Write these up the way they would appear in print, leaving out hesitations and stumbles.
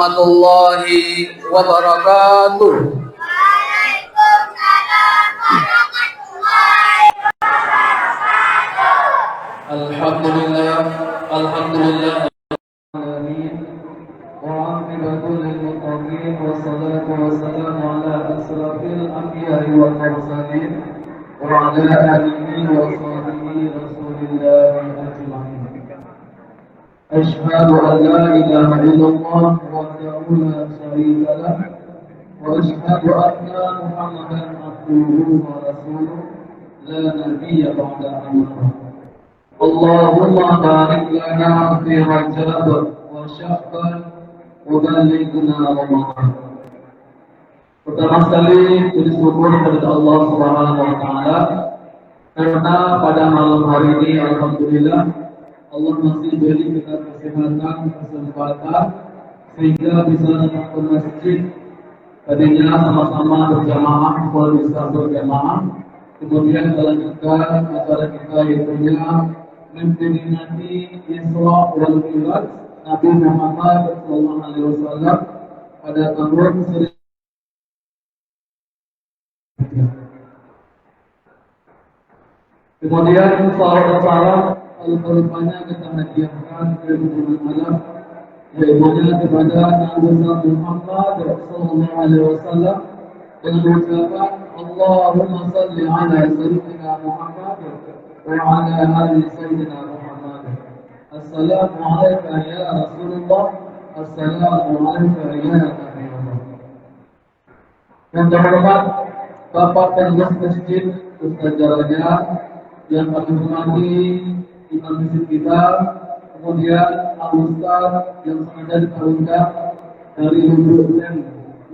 warahmatullahi wabarakatuh. Alhamdulillah, alhamdulillah. وعاقبة للمتقين والصلاة والسلام على أشرف الأنبياء والمرسلين وعلى آله وصحبه رسول الله أجمعين. أشهد أن لا إله إلا الله وحده لا شريك له وأشهد أن محمدا عبده ورسوله لا نبي بعد أمره. اللهم بارك لنا في رجب وشعبان وبلغنا رمضان. Pertama sekali puji syukur kepada Allah Subhanahu wa taala karena pada malam hari ini alhamdulillah Allah masih beri kita kesehatan, kesempatan sehingga bisa datang ke masjid. Tadinya sama-sama berjamaah, kalau bisa berjamaah. Kemudian kita lanjutkan acara kita yaitu memperingati Isra wal Mi'raj Nabi Muhammad sallallahu alaihi wasallam pada tahun 1000. Kemudian salat al-Qur'annya kita hadiahkan ke hubungan alam yaitu kepada Nabi Muhammad sallallahu alaihi wasallam dengan ucapan Allahumma salli ala sayyidina Muhammad wa ala ali sayyidina Muhammad. Assalamu alayka ya Rasulullah, assalamu alayka ya Nabiullah. Yang terhormat Bapak Pengurus Masjid Ustaz Jaraja yang kami hormati imam masjid kita, kemudian Al-Ustaz yang sengaja diundang dari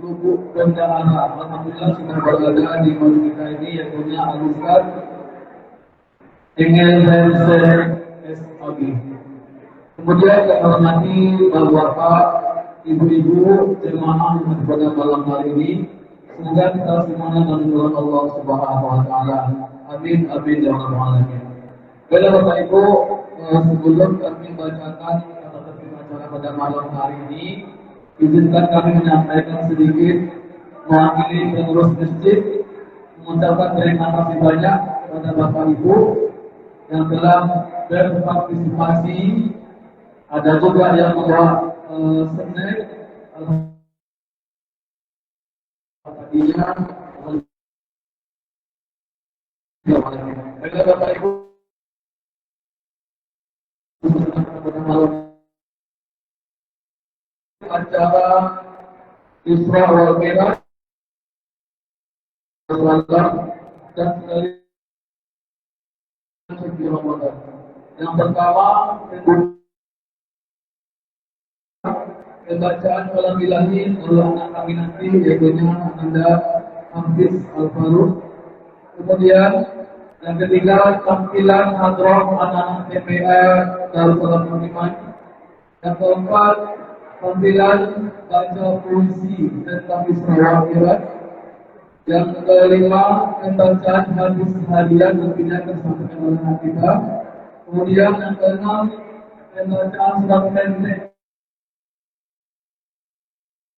Lubuk Bendahara. Alhamdulillah sudah berada di masjid kita ini yaitu Al-Ustaz Engel Benser SAB. Kemudian kami hormati Bapak, Ibu-ibu jemaah pada malam hari ini. Semoga kita semuanya menurut Allah Subhanahu wa taala. Amin amin ya rabbal alamin. Baiklah Bapak Ibu, sebelum kami bacakan atau acara pada malam hari ini, izinkan kami menyampaikan sedikit mewakili pengurus masjid mengucapkan terima kasih banyak kepada Bapak Ibu yang telah berpartisipasi. Ada juga yang membawa snack tadinya. Baiklah Bapak Ibu, acara Isra wal Mi'raj dan dari Ramadan. Yang pertama pembacaan kalam ilahi oleh anak kami nanti yaitu Anda Hafiz Al-Faruq. Kemudian yang ketiga tampilan hadroh anak-anak TPA Darussalam Iman. Yang keempat tampilan baca puisi tentang Isra wal Mi'raj. Yang kelima pembacaan hadis harian yang disampaikan oleh kita. Kemudian yang keenam pembacaan surat pendek.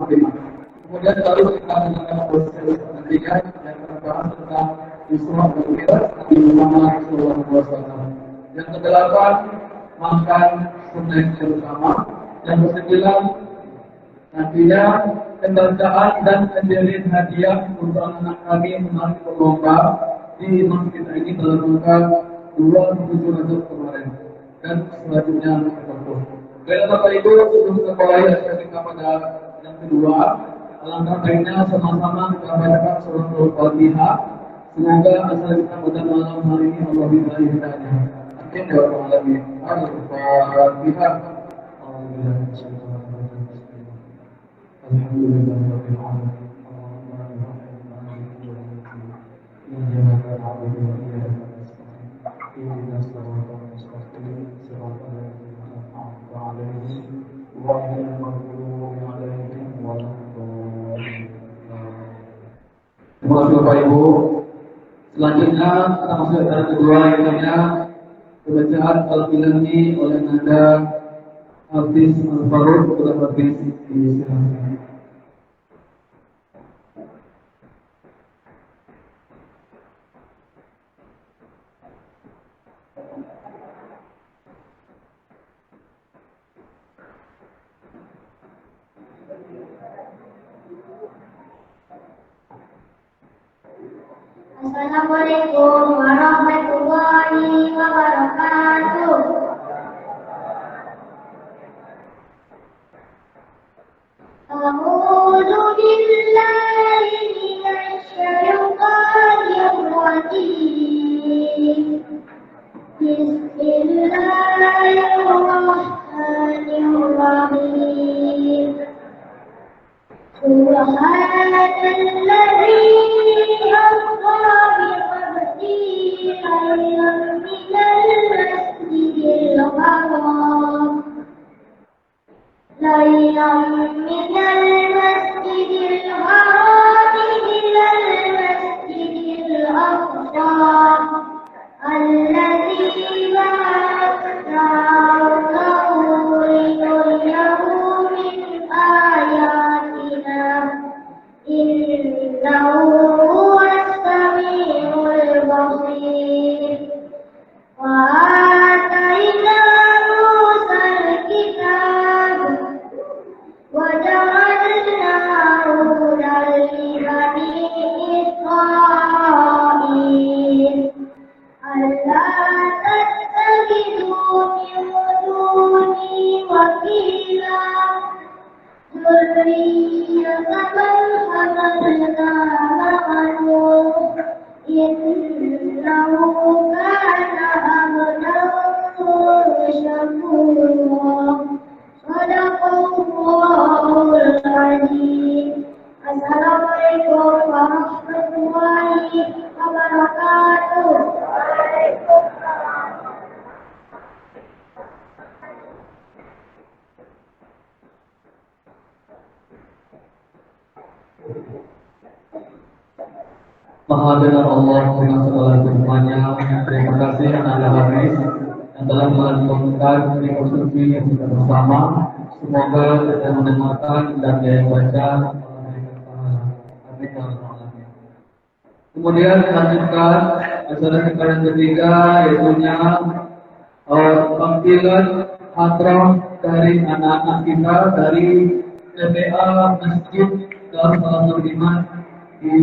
Kemudian baru kita melakukan proses pendidikan yang terbahas tentang Isra wal Mi'raj Nabi Muhammad SAW. Yang kedelapan makan snack bersama. Yang kesembilan nantinya pembacaan dan pemberian hadiah untuk anak kami yang kemarin berlomba di masjid ini dalam rangka 27 Rajab kemarin dan selanjutnya tertentu. Baiklah Bapak Ibu, sebelum kita mulai acara kita pada yang kedua, alangkah baiknya sama-sama kita bacakan surah Al-Fatihah. Semoga asal kita pada malam hari ini Allah beri hidayahnya. Amin ya rabbal alamin. Al-Fatihah. Alhamdulillahirabbil alamin. Terima kasih Bapak Ibu. Selanjutnya kita masuk acara kedua yang namanya pembacaan Al-Ilmi oleh Nanda Hafiz Al-Faruq kepada Hafiz disilahkan. Assalamualaikum warahmatullahi wabarakatuh. A'udzu billahi minasy syaithanir rajim. Bismillahirrahmanirrahim. Subhanalladzi asra bi'abdihi laylan minal masjidil haram ilal masjidil aqsa alladzi barakna hawlahu linuriyahu min ayatina innahu huwas samiul basir. Wa atayna Musal kitab wa ja'alnahu hudan li bani Israil alla tattakhidhu min duni wakila dzurriyyatan hamalna ma'ahu innahu kana abdan syakura. Sadaqallahul azim. Assalamualaikum warahmatullahi wabarakatuh. Maha benar Allah dengan segala firman-Nya. Terima kasih kepada Hafiz yang telah melanjutkan rekonstruksi yang kita bersama. Semoga kita mendengarkan dan dia baca. Kemudian lanjutkan acara kita yang ketiga, yaitu tampilan hadrah dari anak-anak kita dari TPA Masjid Darul Amal Iman di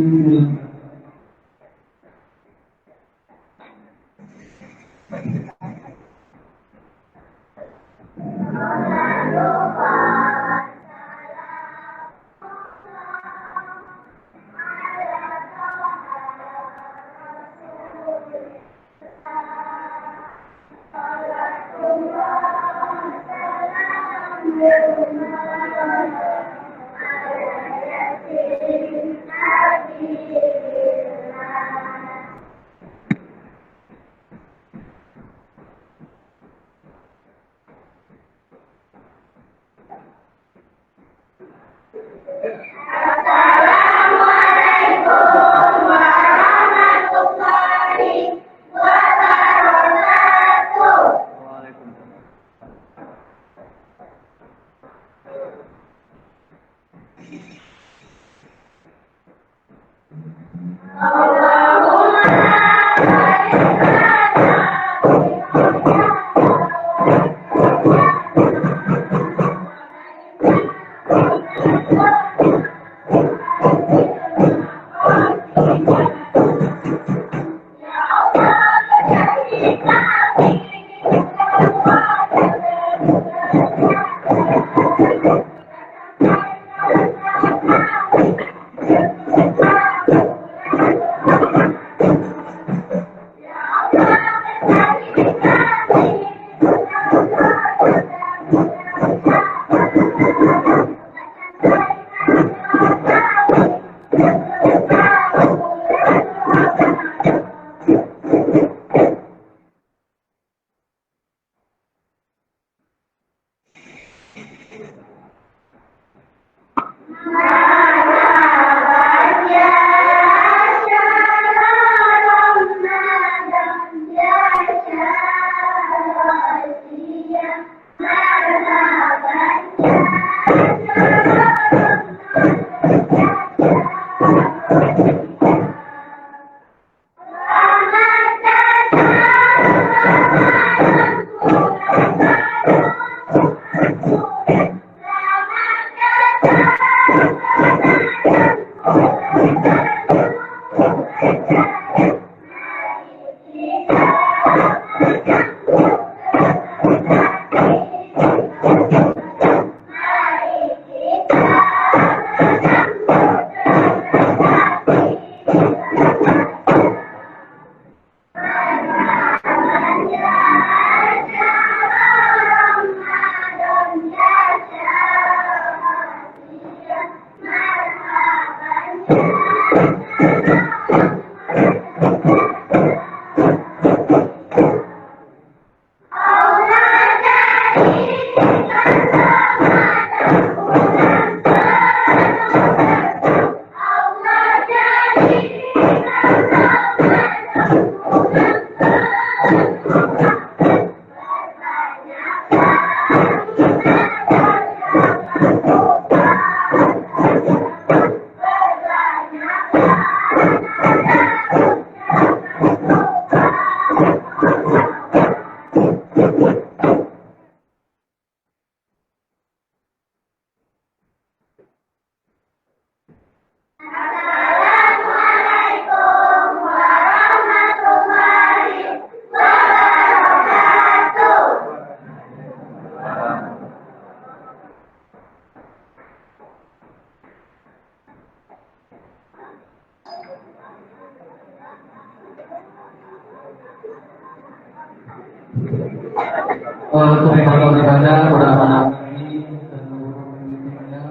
Terima kasih banyak kepada anak ini dan seluruhnya.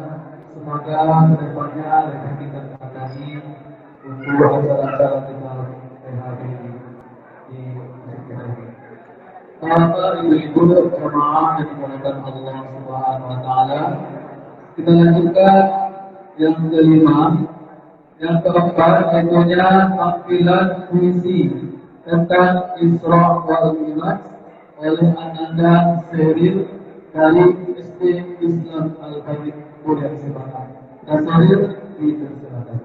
Semoga kedepannya lebih kita terkasih untuk acara-acara kita PHB di kita ini. Bapak, Ibu-ibu, jemaah yang dimuliakan Allah Subhanahu Wa Taala, kita lanjutkan yang kelima. Yang keempat, tentunya tampilan puisi tentang Isra wal Mi'raj oleh Ananda Seril dari SD Islam Al-Bait Kuliah Selatan. Dan Seril dipersilakan.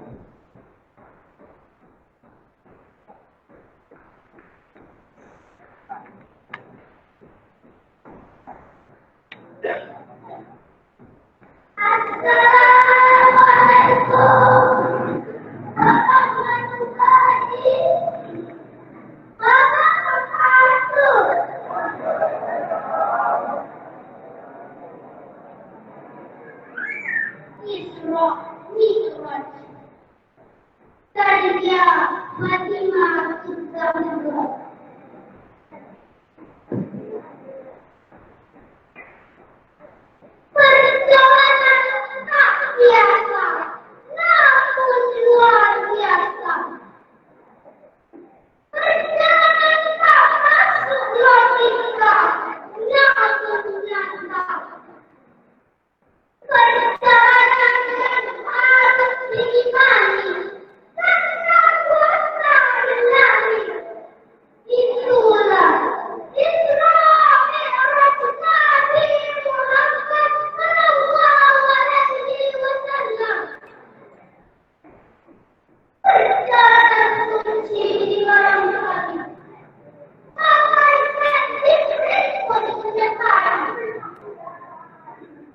Isra Mi'raj. Tadinya Fatimah Zahra. Perjalanan tak biasa, namun luar biasa. Perjalanan tak masuk logika, namun nyata. Perjalanan yang harus diimani, karena kuasa ilahi. Itulah Isra Mi'raj Nabi Muhammad sallallahu alaihi wasallam. Perjalanan kunci di malam hari, sampai Jibril pun menyertai.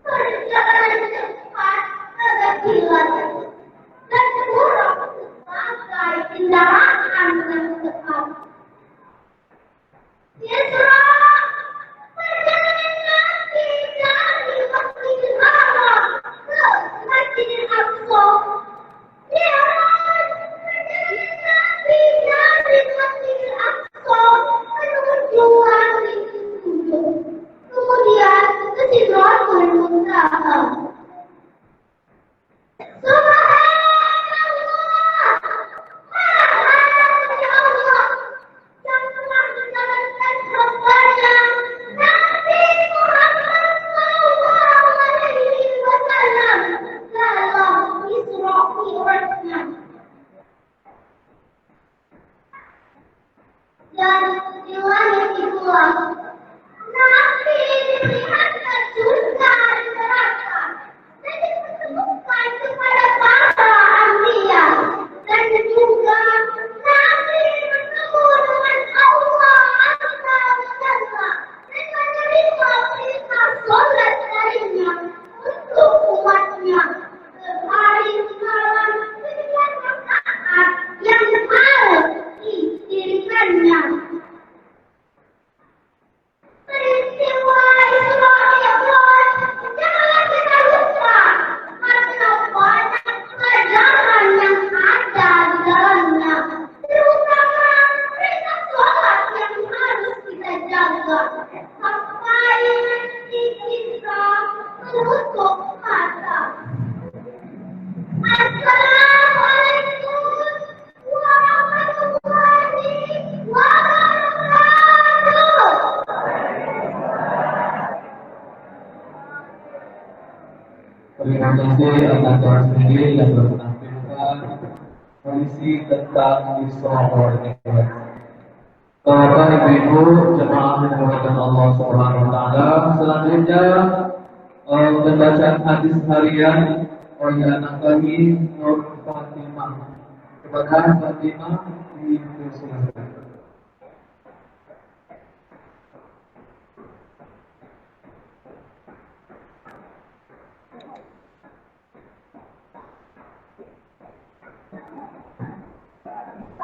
Perjalanan cepat agak kilat dan kurang sebagai kendaraan yang tepat. Isra, perjalanan Nabi dari Masjidil Haram ke Masjidil Aqsa. Mi'raj, perjalanan Nabi dari Masjidil Aqsa menuju langit ketujuh. Kemudian ke Sidratul Muntaha. Subhanallah, Maha Suci Allah yang telah menjalankan hambanya Nabi Muhammad sallallahu alaihi wasallam dalam Isra Mi'rajnya. Dan di langit itulah Nabi dilihatkan juga di neraka dan dipertemukan kepada para anbiya, dan juga Nabi bertemu dengan Allah Azza wa Jalla dan menerima perintah sholat darinya untuk umatnya sehari semalam dengan rakaat yang harus didirikannya. Peristiwa Isra Mi'raj jangan kita lupa, karena banyak pelajaran yang ada di dalamnya, terutama perintah sholat yang harus kita jaga sampai nanti kita menutup mata. Assalamualaikum warahmatullahi wabarakatuh. Terima kasih atas sendiri yang menampilkan puisi tentang Isra wal Mi'raj. Bapak, Ibu-ibu, jemaah yang dimuliakan Allah Subhanahu Wa Taala, selanjutnya pembacaan hadis harian oleh anak kami Nur Fatimah. Kepada Fatimah dipersilakan.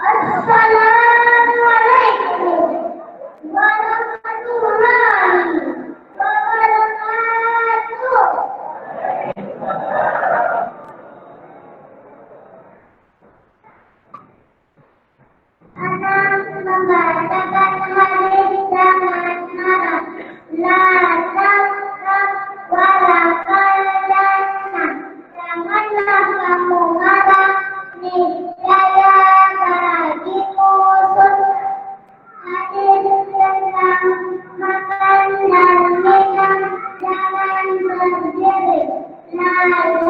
Assalamualaikum warahmatullahi wabarakatuh. Anak membacakan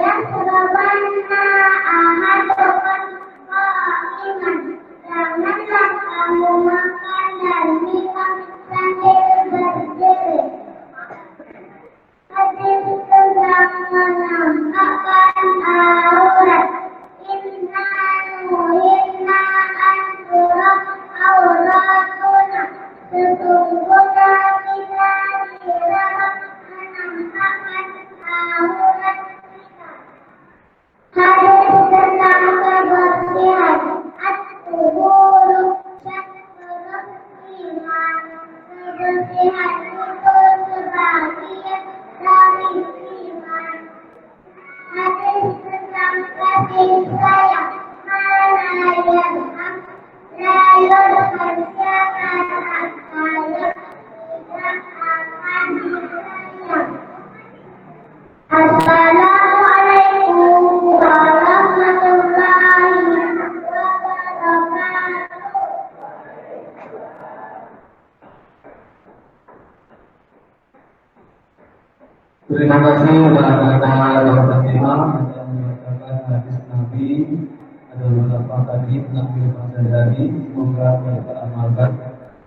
yasrabanna ahadukum qa'iman. Janganlah kamu makan dan minum sambil berdiri. Hadis tentang menampakkan aurat. Inna nuhirna an-turab auratuna. Sesungguhnya kita dilarang menampakkan aurat kita. Hadis tentang kebersihan. At-tuhuru syatrul iman. Kebersihan itu sebagian dari iman. Hadis tentang kasih sayang. Mana yang layur kerjakan apa yang tidak akan disayang. Assalamualaikum warahmatullahi wabarakatuh. Terima kasih kepada Bapak Imam yang membacakan hadis Nabi. Ada beberapa tadi Nabi Al-Fatihah, semoga kita amalkan.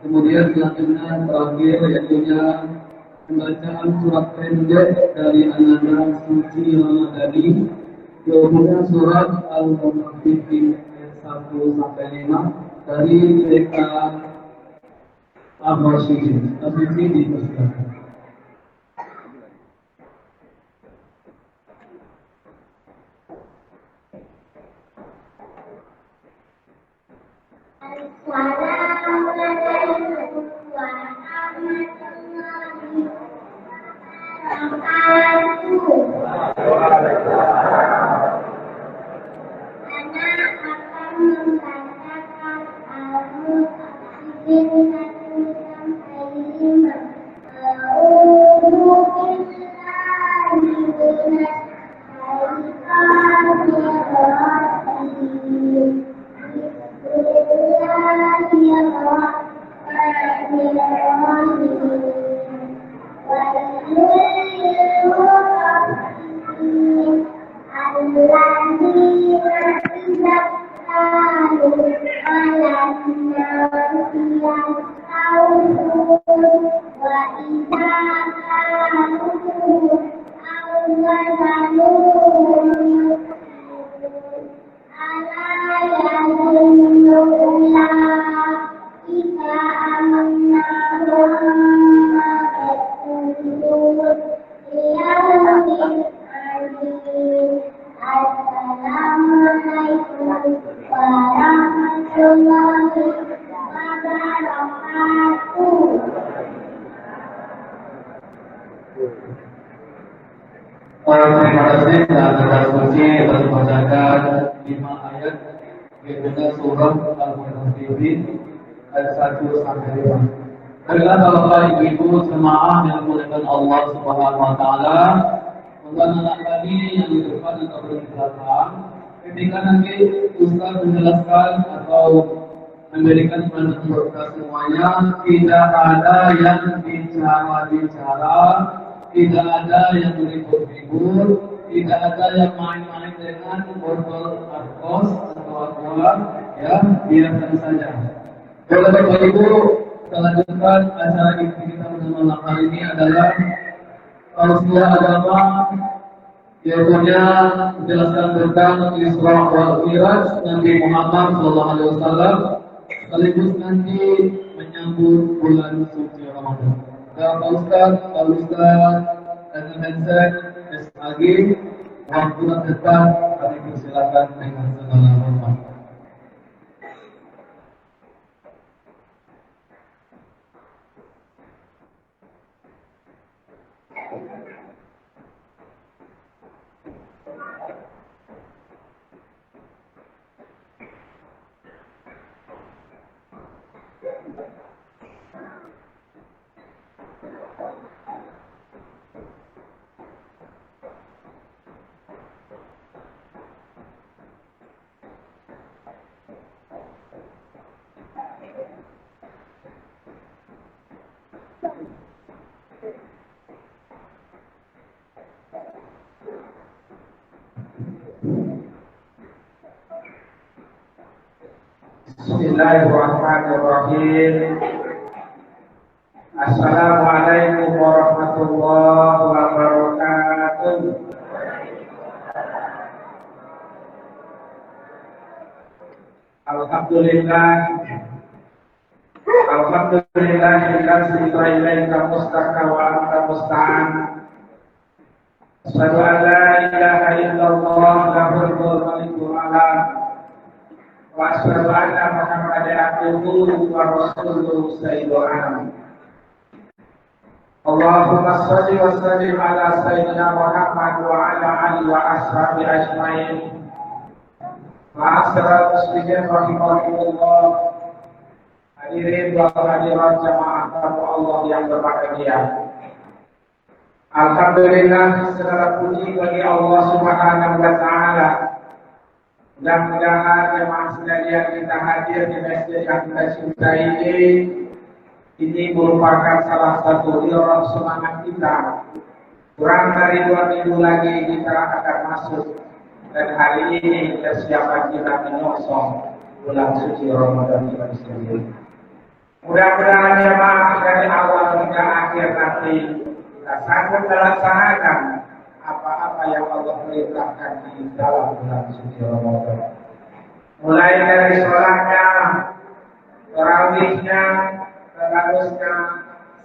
Kemudian selanjutnya terakhir yaitu pembacaan surat pendek dari An-Nahl Suci Ramadhani, yaitu surat Al-Mutaffifin ayat 1 sampai 5 dari TK Al-Rasyidin. Al-Rasyidin dipersilakan. Assalamualaikum warahmatullahi wabarakatuh. Anak akan membacakan Al-Mutaffifin 1 sampai 5. A'udzu billahi minasy syaithanir rajim. Assalamualaikum warahmatullahi wabarakatuh. Terima kasih dan kita suci membacakan 5 ayat yaitu surat Al-Mutaffifin ayat 1 sampai 5. Baiklah Bapak Ibu jemaah yang dimuliakan Allah Subhanahu wa taala, anak tadi yang di depan atau di belakang, ketika nanti Ustaz menjelaskan atau memberikan panduan untuk kita semuanya, tidak ada yang bicara-bicara, tidak ada yang ribut-ribut, tidak ada yang main-main dengan botol alkos atau alkohol, ya biarkan saja. Baiklah Bapak Ibu, kita lanjutkan acara kita pada malam hari ini adalah Tausiah Agama, yaitu menjelaskan tentang Isra wal Mi'raj Nabi Muhammad SAW, sekaligus nanti menyambut bulan suci Ramadan. Dan Pak Ustaz, dan Mensek, SAG, waktu dekat kami persilakan dengan segala hormat. Bismillahirrahmanirrahim. Assalamualaikum warahmatullahi wabarakatuh. Alhamdulillah. Alhamdulillahilladzi ilaika mustaka wa anta musta'an. Asyhadu an la ilaha illallah lahul mulku wa wa asyhadu anna Muhammadan abduhu wa rasuluhu sayyidul anam. Allahumma shalli wa sallim ala sayyidina Muhammad wa ala alihi wa ashabi ajmain. Ma'asyiral muslimin rahimahumullah. Hadirin wa hadirat jamaah tamu Allah yang berbahagia. Alhamdulillah, segala puji bagi Allah Subhanahu wa taala. Mudah-mudahan jemaah sekalian kita hadir di masjid yang kita cintai ini merupakan salah satu iroh semangat kita. Kurang dari 2 minggu lagi kita akan masuk, dan hari ini persiapan kita menyongsong bulan suci Ramadan kita sendiri. Mudah-mudahan jemaah dari awal hingga akhir nanti kita sanggup melaksanakan apa-apa yang Allah perintahkan di dalam bulan suci Ramadan. Mulai dari sholatnya, tarawihnya, tadarusnya,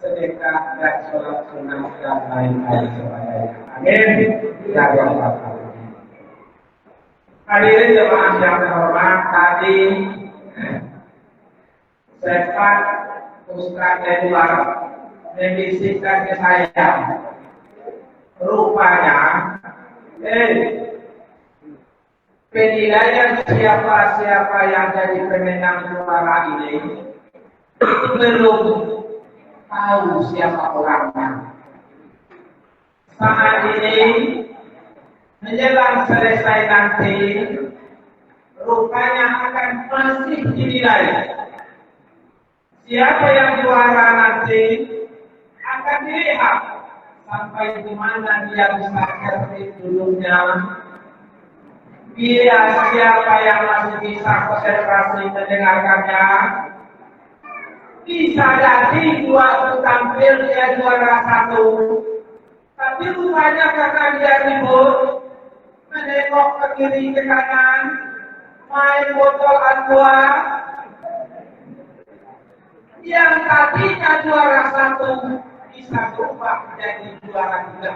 sedekah dan sholat sunnah dan lain-lain sebagainya. Amin. Ya Rabbal alamin. Hadirin jemaah yang terhormat, tadi sempat Ustaz Edward membisikkan ke saya, rupanya penilaian siapa yang jadi pemenang juara ini belum tahu siapa orangnya. Saat ini menjelang selesai nanti, rupanya akan masih dinilai. Siapa yang juara nanti akan dilihat sampai di mana dia bisa kerja dulunya. Bila siapa yang masih bisa konsentrasi mendengarkannya, bisa jadi waktu tampil dia juara 1, tapi rupanya karena dia ribut, menengok ke kiri ke kanan, main botol aqua, yang tadinya juara 1 bisa berubah menjadi juara 3.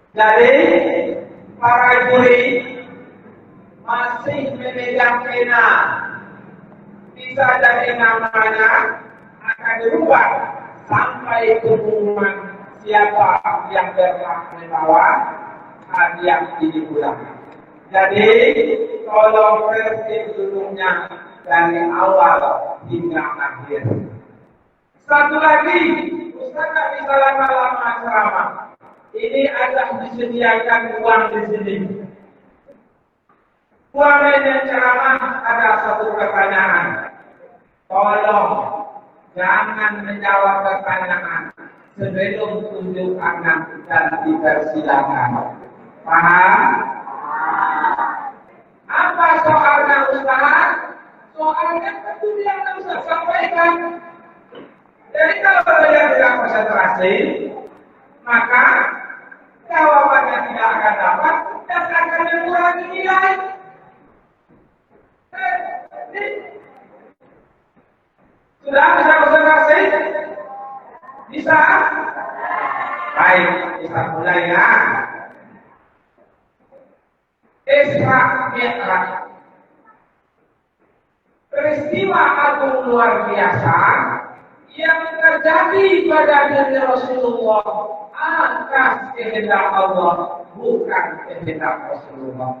Jadi para juri masih memegang pena, bisa jadi namanya akan dirubah sampai pengumuman siapa yang berhak membawa hadiah ini pulang. Jadi tolong versi dulunya dari awal hingga akhir. Satu lagi, Ustaz tak bisa lama-lama ceramah. Ini ada disediakan uang di sini. Uang ini ceramah ada satu pertanyaan. Tolong jangan menjawab pertanyaan sebelum tunjuk anak dan dipersilakan. Paham? Apa soalnya Ustaz? Soalnya tentu dia tidak bisa sampaikan. Jadi kalau dia tidak konsentrasi, maka jawabannya tidak akan dapat dan akan mengurangi nilai. Sudah bisa konsentrasi? Bisa? Baik, kita mulai ya. Isra Mi'raj, peristiwa agung luar biasa yang terjadi pada diri Rasulullah atas kehendak Allah, bukan kehendak Rasulullah.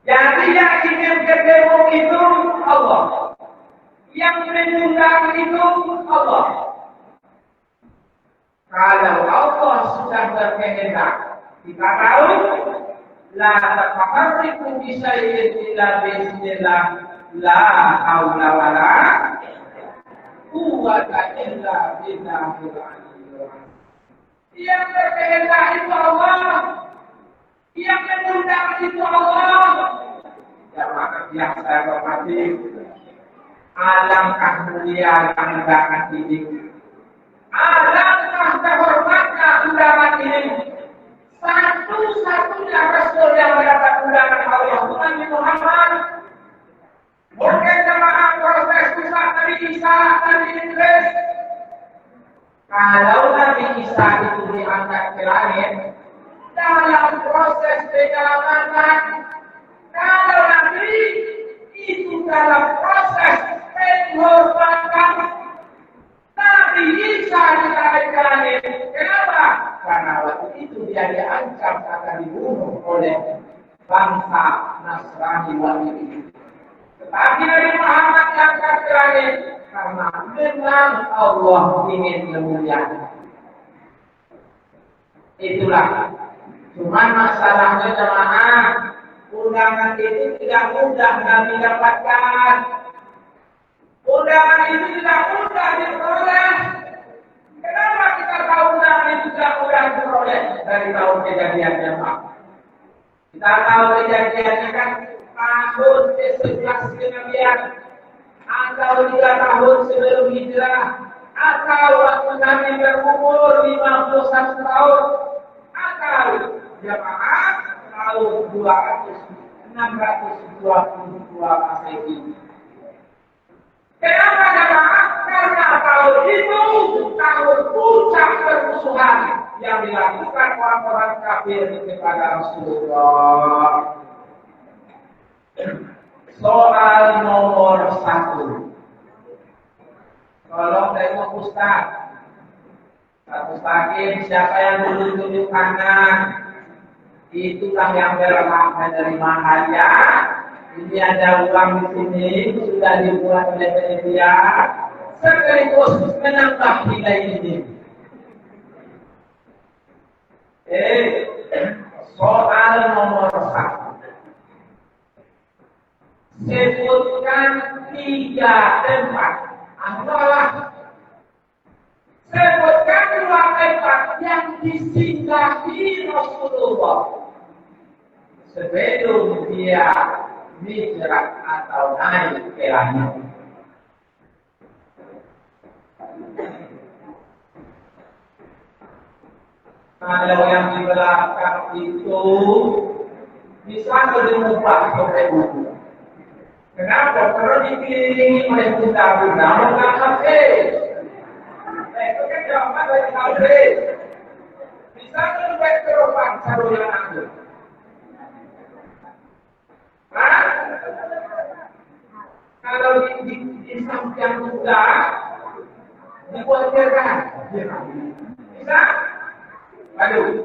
Jadi yang ingin ketemu itu Allah, yang mengundang itu Allah. Kalau Allah sudah berkehendak, kita tahu la tataharriku bi syai'in illa bi iznillah, la haula wala quwwata illa billahil aliyyil azim. Yang berkehendak itu Allah, Yang mengundang itu Allah. Jamaah yang saya hormati, alangkah mulia undangan ini. Alangkah terhormatnya undangan ini. Satu-satunya Rasul yang mendapat undangan Allah Nabi Muhammad. Mungkin jemaah proses pusat Nabi Isa, Nabi Idris. Kalau Nabi Isa itu diangkat ke langit, dalam proses penyelamatan, kalau Nabi itu dalam proses penghormatan, Nabi Isa ditarik ke langit. Kenapa? Karena waktu itu dia diancam akan dibunuh oleh bangsa Nasrani waktu itu. Tetapi Nabi Muhammad diangkat ke langit karena memang Allah ingin memuliakan. Itulah. Cuman masalahnya jemaah, undangan itu tidak mudah Nabi dapatkan. Undangan itu tidak mudah diperoleh. Kenapa kita tahu undangan itu tidak mudah diperoleh? Dari tahun kejadian jemaah. Kita tahu kejadiannya kan tahun ke-11 kenabian, atau 3 tahun sebelum hijrah, atau waktu Nabi berumur 51 tahun, atau jemaah tahun 622 Masehi. Kenapa jemaah? Karena tahun itu tahun puncak permusuhan yang dilakukan orang-orang kafir kepada Rasulullah. Soal nomor 1. Tolong tengok Ustaz. Ustaz, siapa yang dulu tunjuk kanan? Itulah yang berhak menerima hadiah. Ini ada uang di sini, sudah dibuat oleh panitia. Sekaligus menambah nilai ini. Soal nomor 1. Sebutkan 3 tempat. Adalah sebutkan 2 tempat yang disinggahi Rasulullah sebelum dia hijrah atau naik ke langit. Kalau yang di belakang itu bisa berubah sampai buku. Kenapa? Karena dikelilingi oleh bunda-bunda bukan habis. Itu kan jawaban dari habis. Bisa berubah terupan saluran anggur. Kalau di samping bunda dibuat cerah. Bisa? Aduh.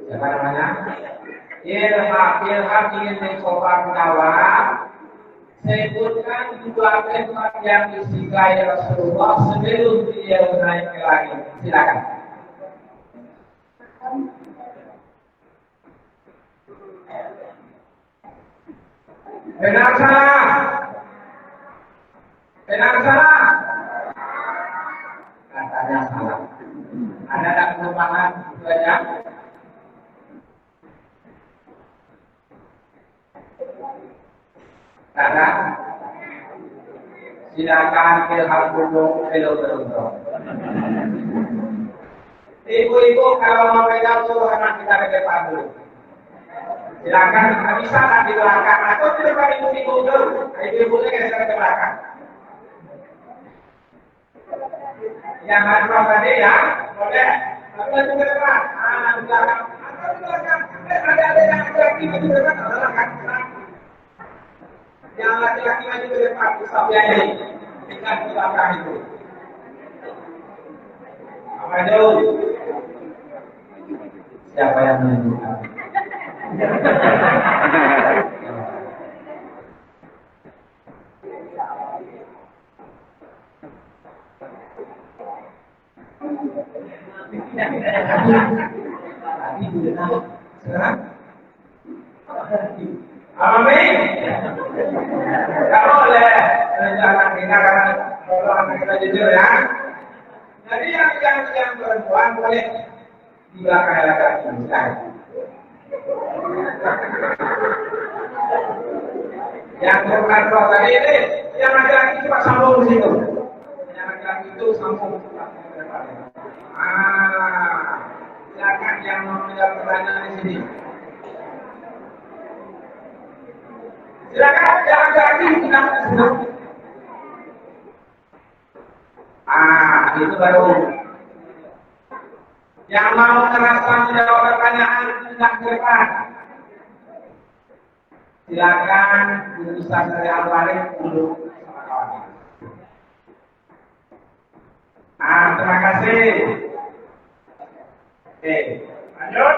Siapa namanya? Ilham ingin mencoba kawan. Sebutkan 2 tempat yang disinggahi Rasulullah sebelum dia naik ke langit. Silakan. Benar salah? Benar salah? Katanya salah. Ada tak perubahan banyak? Karena silakan Ilham dulu terus. Ibu-ibu kalau mau pegang suruh anak kita ke depan dulu. Silakan, bisa tak di belakang atau di depan ibu-ibu dulu. Ibu-ibunya geser ke belakang. Yang ada tadi ya, boleh. Tapi maju ke depan. Di belakang. Atau di belakang. Ada yang laki-laki maju ke depan. Yang laki-laki maju ke depan. Bisa biaya ini. Tinggal di belakang itu. Apa jauh? Siapa yang menunjukkan? Amin. Kalau oleh rencana kita karena orang kita jujur ya. Jadi yang perempuan boleh di belakang laki-laki. Yang perempuan tadi ini, yang laki-laki cuma sambung di situ. Yang laki-laki itu sambung ke depan. Silakan yang mau menjawab pertanyaan di sini. Silakan yang laki-laki kita senang. Itu baru. Yang mau merasa menjawab pertanyaan tidak ke depan. Silakan urusan dari Al-Warid dulu sama kawan. Terima kasih. Oke, lanjut.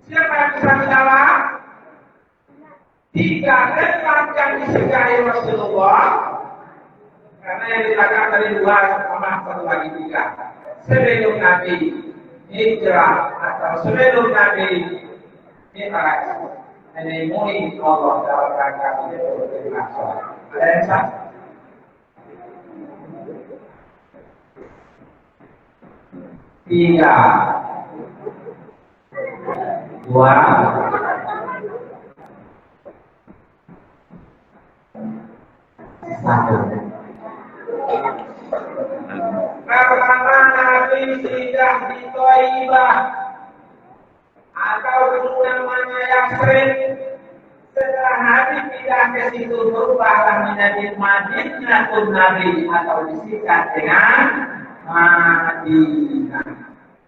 Siapa yang bisa menjawab? 3 tempat yang disukai Rasulullah. Karena yang dikatakan dari 2 sama 1 lagi 3. Sebelum Nabi hijrah atau sebelum Nabi Mi'raj, menemui Allah dalam rangka beribadah sholat. Ada yang sah? Tiga, 2, 1. Pertama, Nabi tidak di Thaibah atau dulu namanya Yasrib. Setelah Nabi tidak ke situ berubahlah menjadi Madinatul Nabi atau disingkat dengan Madinah.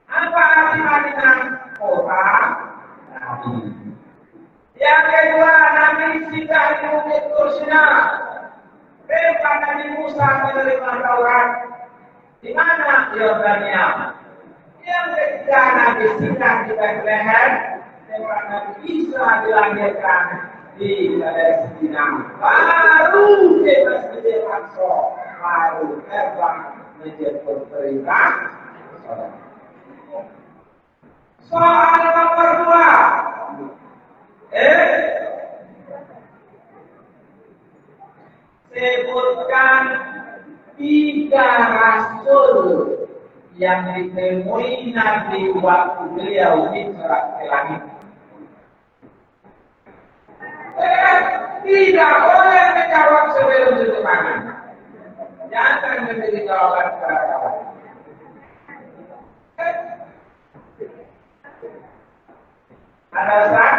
Apa arti Madinah? Kota Nabi. Yang kedua, Nabi tidak di Bukit Tursina. Tempat Nabi Musa menerima Taurat. Di mana? Yordania. Yang ketiga, Nabi singgah di Bethlehem. Tempat Nabi Isa dilahirkan di Palestina. Baru di Masjidil Aqsa, baru terbang menjemput perintah. Soal nomor 2. Sebutkan 3 rasul yang ditemui Nabi waktu beliau hijrah ke langit. Tidak boleh menjawab sebelum tutup tangan. Jangan memberi jawaban kepada kawan. Alasan?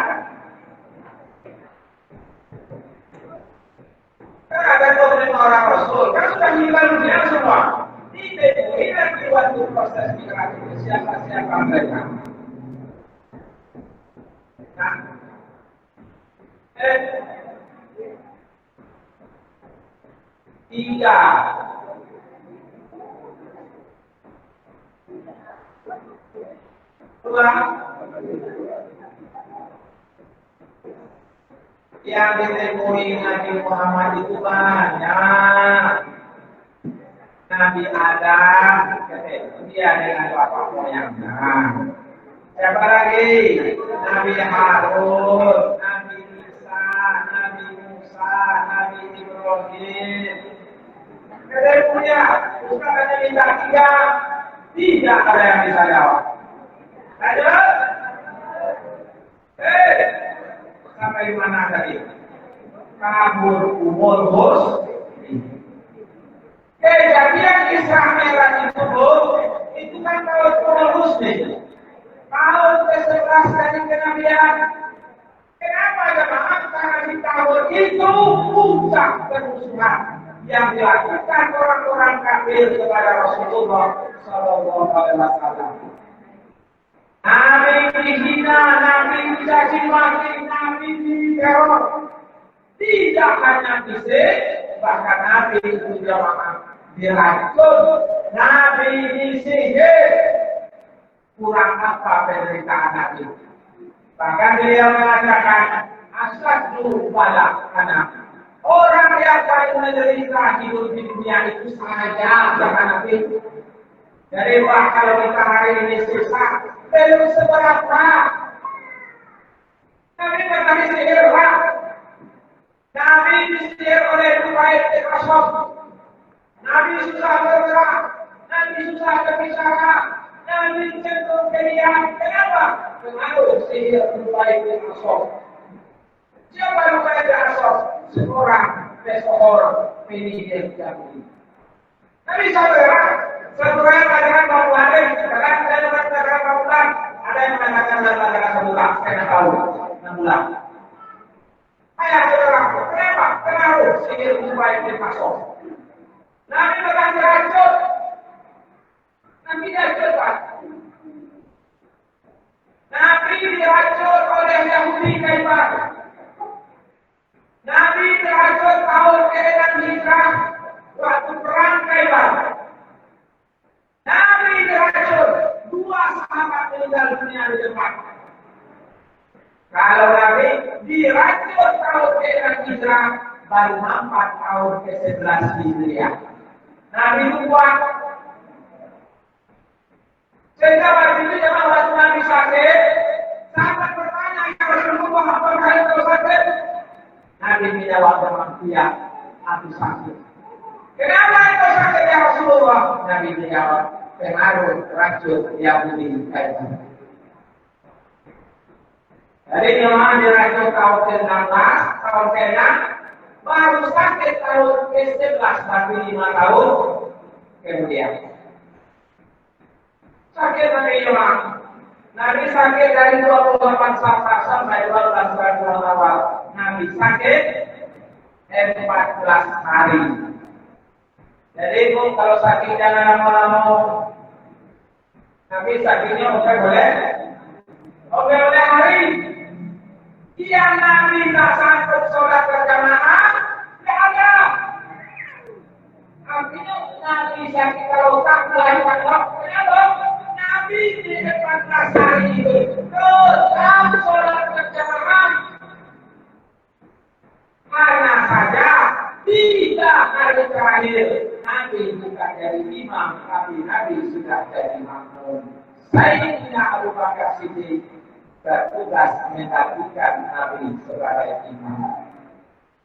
Ada 25 orang Rasul, kan sudah meninggal dunia semua. Ditemui nanti waktu proses migrasi siapa mereka. Nah, tiga. Dua. Yang ditemui Nabi Muhammad itu banyak. Nabi Adam, dia dengan bapak moyangnya. Siapa lagi? Nabi Harun, Nabi Isa, Nabi Musa, Nabi Ibrahim. Kita punya, bukan hanya minta 3, tidak ada yang bisa jawab. Lanjut. Sampai di mana tadi? Kabur umur bos. Kejadian Isra Mi'raj itu kan tahun Rusdi. Tahun ke-11 dari kenabian. Kenapa jemaah? Karena di tahun itu puncak kerusuhan yang dilakukan orang-orang kafir kepada Rasulullah Sallallahu Alaihi Wasallam. Nabi dihina, Nabi dicaci maki, Nabi diteror. Tidak hanya fisik, bahkan Nabi itu jamaah diracun, Nabi disihir. Kurang apa penderitaan Nabi? Bahkan beliau mengatakan, asyaddu bala anak. Orang yang paling menderita hidup di dunia itu saja, jangan Nabi. Jadi kalau kita hari ini susah, belum seberapa. Nabi pernah disihir, Pak. Nabi disihir oleh Rubaiyat bin Aswad. sihir berupa ibn Asof. Siapa berupa ibn Asof? Seorang pesohor penyihir Yahudi. Tapi saudara mengatakan bahwa ada yang mengatakan bulan, ada yang mengatakan sebulan, saya tahu 6 bulan. Ayah saudara, kenapa? Kenapa sihir berupa ibn Asof? Nabi akan diracun. Nabi diracun, Pak. Nabi diracun oleh Yahudi Khaybar. Nabi diracun tahun ke-6 Hijrah waktu perang Khaybar. Nabi diracun, 2 sahabat meninggal dunia di depan. Kalau Nabi diracun tahun ke-6 Hijrah, baru 4 tahun ke-11 Hijriah. Nabi itu kuat. Sehingga waktu itu waktu Nabi sakit, sahabat bertanya, ya Rasulullah, apakah itu sakit? Nabi menjawab dengan iya, aku sakit. Kenapa itu sakit ya Rasulullah? Nabi menjawab, pengaruh racun Yahudi Khaybar. Jadi memang diracun tahun ke-16, tahun ke-6, baru sakit tahun ke-11, tapi 5 tahun kemudian. Sakit Nabi Imam. Nabi sakit dari 28 Safar sampai 12 bulan awal. Nabi sakit 14 hari. Jadi itu kalau sakit jangan lama-lama. Nabi sakitnya boleh hari. Dia Nabi tak sanggup sholat berjamaah, tidak ada. Artinya Nabi sakit kalau tak melahirkan waktunya dong. Nabi di 14 hari itu tetap sholat berjamaah. Hanya saja tidak hari terakhir Nabi bukan jadi imam, tapi Nabi sudah jadi makmum. Sayyidina Abu Bakar Siddiq bertugas menggantikan Nabi sebagai imam.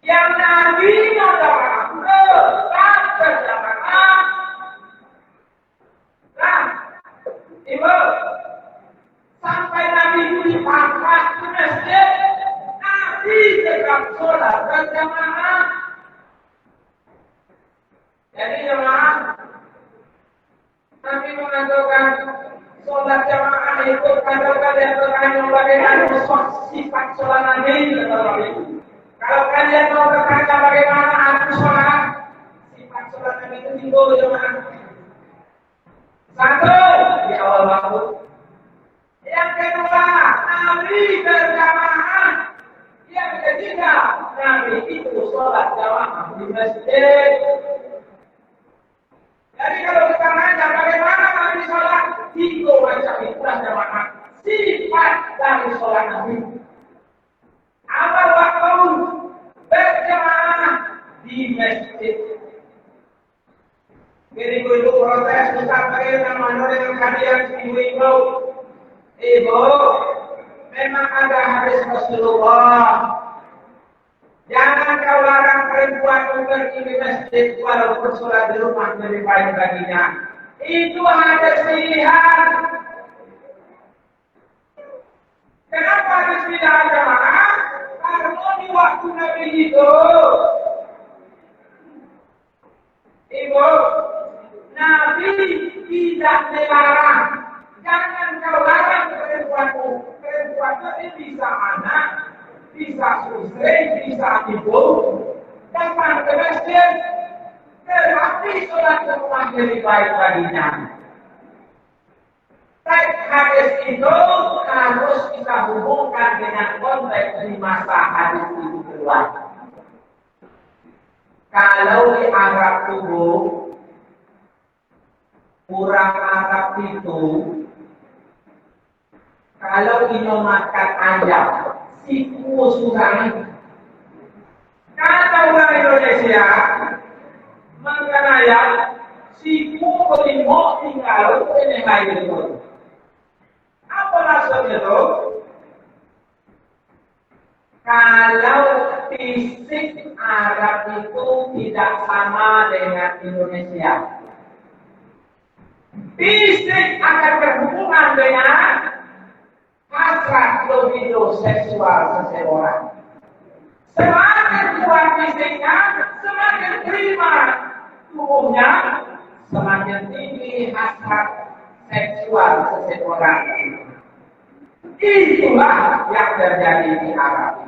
Yang Nabi adalah tetap berjamaah. Nah, Ibu, sampai Nabi itu dipangkat di masjid, Nabi tetap sholat berjamaah. Jadi jemaah, Nabi mengatakan sholat jamaah itu kalau kalian bertanya bagaimana sifat sholat Nabi, kalau kalian mau bertanya bagaimana aku sholat, sifat sholat Nabi itu timbul jemaah. Satu, di awal waktu. Yang kedua, Nabi berjamaah. Yang ketiga, Nabi itu sholat jamaah di masjid. Jadi kalau kita nanya bagaimana Nabi sholat, itu macam itulah jamaah. Sifat dari sholat Nabi. Awal waktu berjamaah di masjid. Jadi ibu protes, Ustaz bagaimana menurut dengan hadiah ibu-ibu? Ibu, memang ada hadis Rasulullah. Jangan kau larang perempuan untuk pergi di masjid walaupun sholat di rumah lebih baik baginya. Itu hadis pilihan. Kenapa hadis pilihan jemaah? Karena di waktu Nabi itu, Ibu, Nabi tidak melarang. Jangan kau larang perempuanmu. Perempuan itu bisa anak, bisa istri, bisa ibu. Datang ke masjid, tetapi sholat di rumah lebih baik baginya. Teks hadis itu harus kita hubungkan dengan konteks di masa hadis itu keluar. Kalau di Arab tubuh, kurang Arab itu, kalau ini makan ayam, siku susah. Kata orang Indonesia, makan ayam, siku kelima tinggal ini lagi itu. Apa maksudnya itu? Kalau fisik Arab itu tidak sama dengan Indonesia. Fisik akan berhubungan dengan hasrat libido seksual seseorang. Semakin kuat fisiknya, semakin prima tubuhnya, semakin tinggi hasrat seksual seseorang. Itulah yang terjadi di Arab.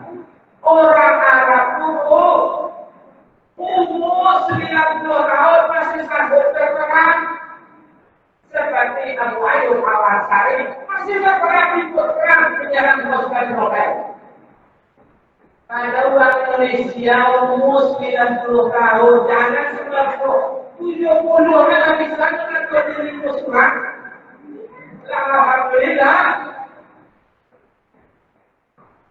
Orang Arab umur 90 tahun masih sanggup berperang. Seperti Abu Ayyub Al-Ansari masih berperang di perang penyerangan pasukan Romawi. Pada orang Indonesia umur 90 tahun, jangan 70 kan habis lagi kan 2000 surat. Alhamdulillah.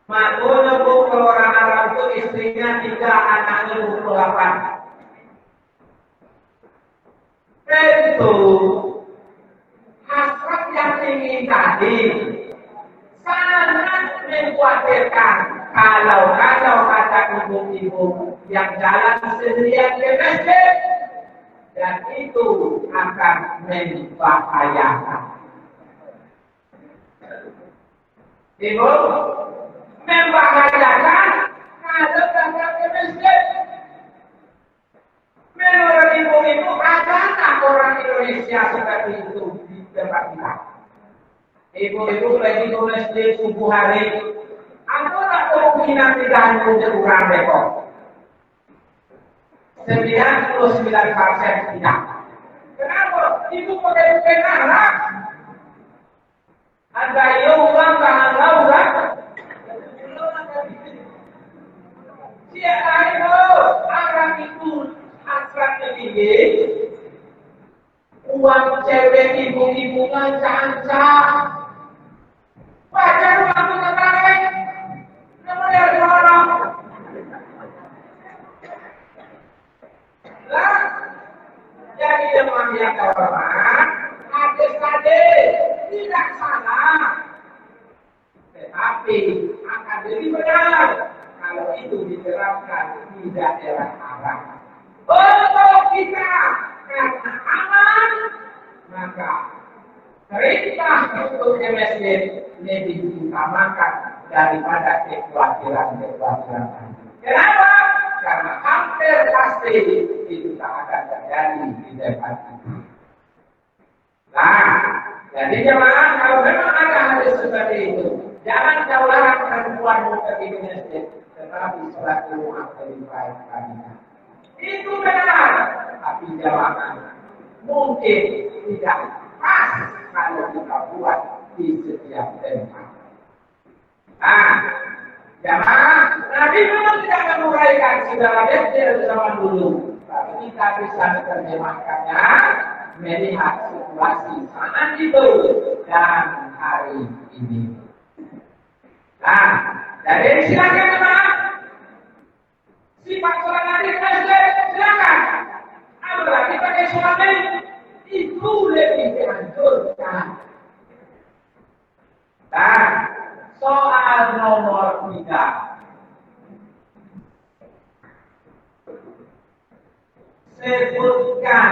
Makanya kalau orang Arab itu istrinya 3, anaknya 28. Tentu hasrat yang tinggi tadi sangat mengkhawatirkan kalau kata ibu-ibu yang jalan sendirian ke masjid, dan itu akan membahayakan. Ibu, membahayakan kalau datang ke masjid. Menurut ibu-ibu, adakah orang Indonesia seperti itu di tempat kita? Ibu-ibu lagi ke masjid subuh hari, apakah kemungkinan tidak menjadi kurang dekor? 99% tidak. Kenapa? Ibu pakai penara. Ada yang bahan lautan. Siapa itu? Orang itu hasratnya tinggi. Uang cewek ibu-ibu ngancang-ngancang. Wajar waktu tertarik. Namun dia dorong. Lah, jadi demam yang terhormat, hadis-hadis tidak salah. Tetapi akan jadi benar kalau itu diterapkan di daerah Arab. Untuk kita karena aman, maka perintah untuk ke masjid lebih diutamakan daripada kekhawatiran. Kenapa? Karena hampir pasti itu tak akan terjadi di depan kita. Nah, jadi jemaah kalau memang ada hadis seperti itu, jangan kau larang perempuanmu pergi ke masjid, tetapi sholat Jumat lebih baik baginya. Itu benar, tapi jangan mungkin tidak pas kalau kita buat di setiap tempat. Nah, jamaah, Nabi memang tidak menguraikan segala detail zaman dulu, tapi kita bisa menerjemahkannya melihat situasi saat itu dan hari ini. Nah, dari silakan jemaah. Sifat sholat Nabi masjid, silakan. Apalagi pakai sholat itu lebih dianjurkan. Nah, soal nomor 3. Sebutkan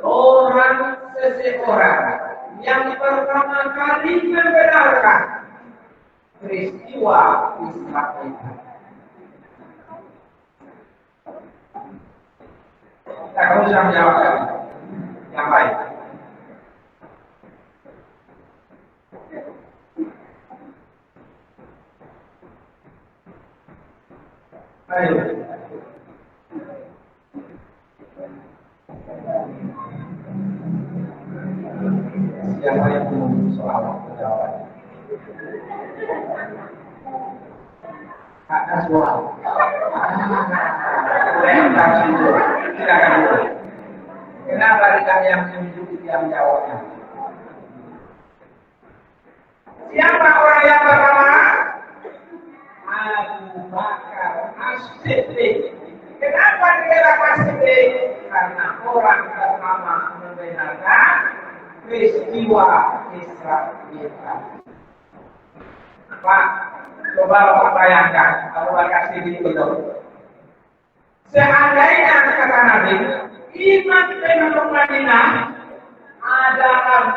orang seseorang yang pertama kali membenarkan peristiwa Islam itu. Kita usah menjawab yang baik. Ayo. Siapa yang belum soal jawaban? Ada soal. Silakan. Kenapa ditanya yang menunjuk yang jawabnya? Siapa orang yang pertama? Abu Bakar As-Siddiq. Kenapa dia As-Siddiq? Karena orang pertama membenarkan peristiwa Isra Mi'raj. Pak, coba Bapak bayangkan Abu Bakar Siddiq itu. Seandainya kata Nabi, iman penduduk Madinah, ada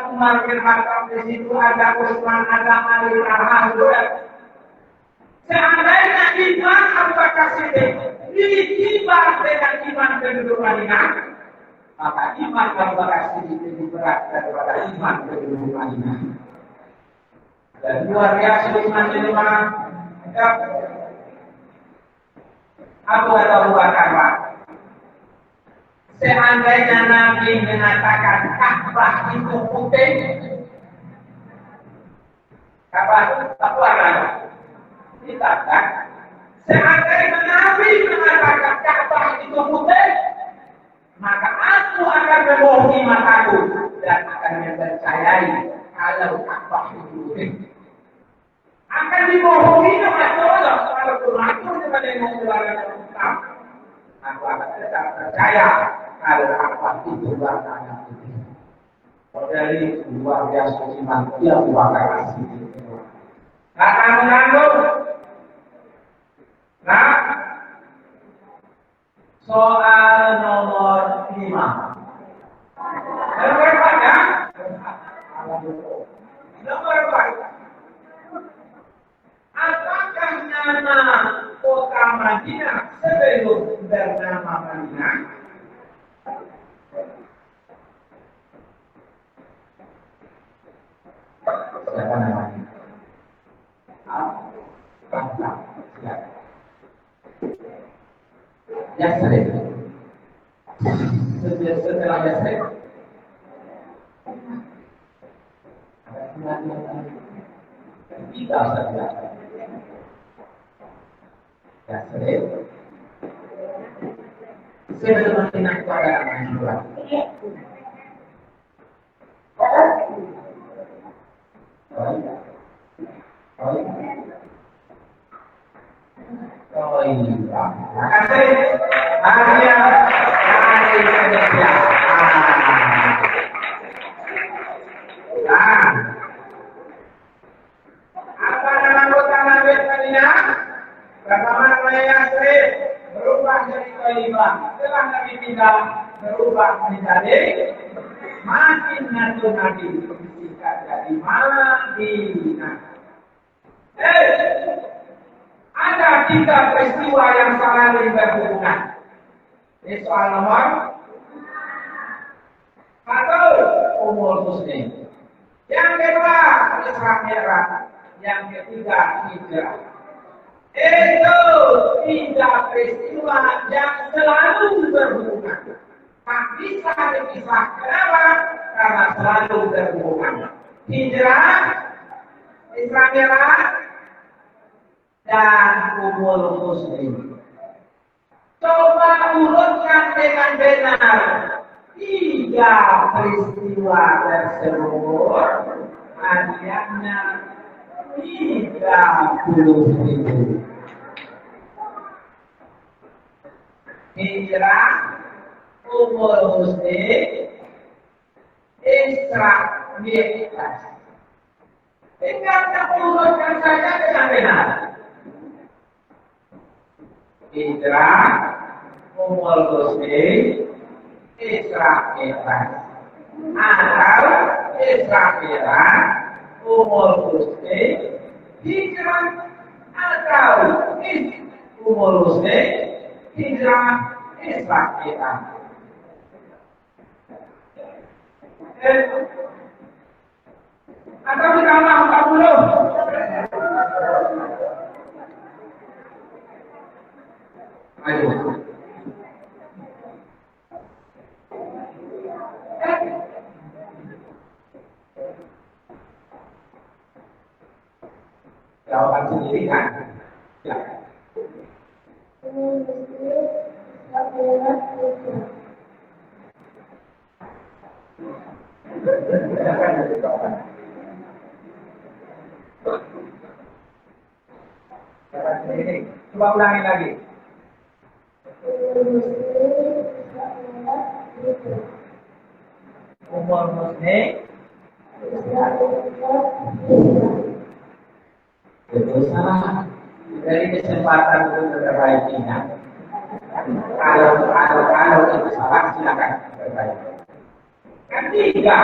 Umar bin Khattab di situ, ada Utsman, ada Ali, ada seandainya iman Abu Bakar Siddiq ditimba dengan iman penduduk Madinah, maka iman Abu Bakar Siddiq lebih berat daripada iman penduduk Madinah. Dan luar biasa iman penduduk Abu Bakar. Seandainya Nabi mengatakan Ka'bah itu putih, Ka'bah apa warna? Hitam kan? Seandainya Nabi mengatakan Ka'bah itu putih, maka aku akan membohongi mataku dan akan mempercayai kalau Ka'bah itu putih. Akan dibohongi mataku kalau aku kepada yang mengeluarkan hitam. Aku akan tetap percaya kalau Ka'bah itu warnanya putih. Dari luar biasa iman yang Bakar Siddiq. Kata mengandung. Nah, soal nomor 5. Nomor berapa ya? Nomor berapa? Apakah nama kota Madinah sebelum bernama Madinah? Siapa namanya? Yasrib. Setelah Yasrib, tidak saja. Yasrib. Sebelum Madinah itu ada Madinah. Apa nama kota Madinah? Pertama namanya Yasrib, berubah dari Thaibah. Setelah Nabi pindah, berubah menjadi Madinatul Nabi, disingkat jadi Madinah. Ada 3 peristiwa yang saling berhubungan. Ini soal nomor 1, Ummul Husni. Yang kedua, Isra Mi'raj. Yang ketiga, Hijrah. Itu 3 peristiwa yang selalu berhubungan. Tak bisa dipisah. Kenapa? Karena selalu berhubungan. Hijrah, Isra Mi'raj, dan Ummul Husni. Coba urutkan dengan benar 3 peristiwa tersebut. Hadiahnya 30.000. Hijrah, Ummul Husni, Isra Mi'raj. Tinggal urutkan saja dengan benar. Hijrah, Ummul Husni, Isra Mi'raj. Atau Isra Mi'raj, Ummul Husni, Hijrah, atau Ummul Husni, Hijrah, Isra Mi'raj. Atau ditambah 40. Ayo. Jawaban sendiri kan? Ya. Coba ulangi lagi. Ummul Husni, itu salah. Dari kesempatan untuk memperbaikinya. Kalau itu salah silakan bertanya. Ketiga,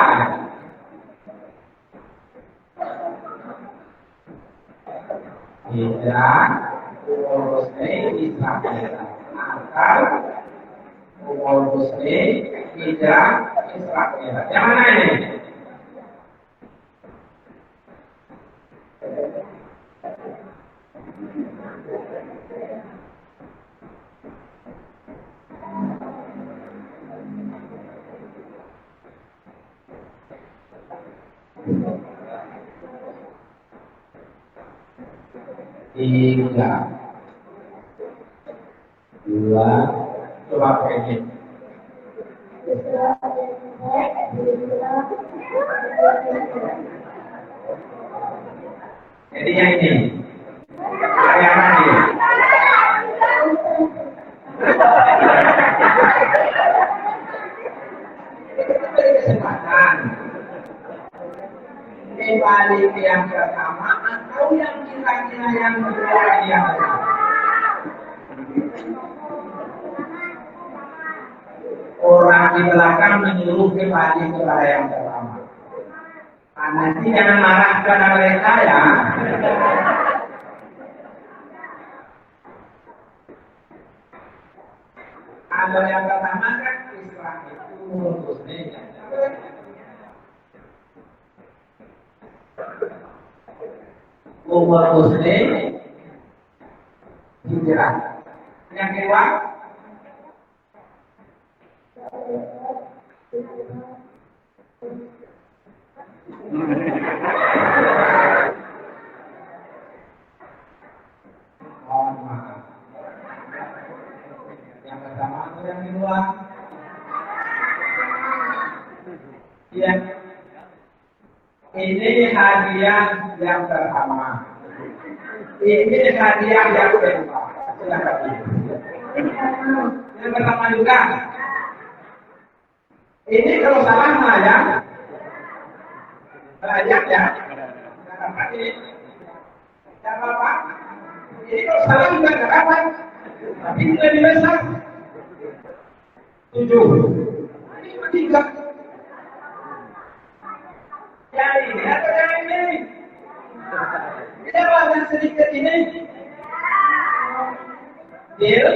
tidak urusnya Israel. Akal urusnya tidak Israel. Yang mana ini? Tiga, dua, coba ini. Jadi yang ini, yang mana ini? Kesempatan. Kembali ke yang pertama atau yang kira-kira yang kedua yang orang di belakang menyuruh kembali kepada yang pertama. Nanti jangan marah kepada mereka ya. Kalau yang pertama kan Islam itu khususnya. Umur muslim hijrah. Yang kedua mohon maaf. Yang pertama atau yang kedua? Ya. Ini hadiah yang pertama. Ini hadiah yang kedua. Silakan. Yang pertama juga. Ini kalau salah mah ya. Belajar ya. Jangan pakai. Jangan apa. Ini kalau salah juga nggak dapat. Tapi lebih besar. 7. Ini ketiga. Yang ini atau yang ini? Kita bahas sedikit ini. Deal?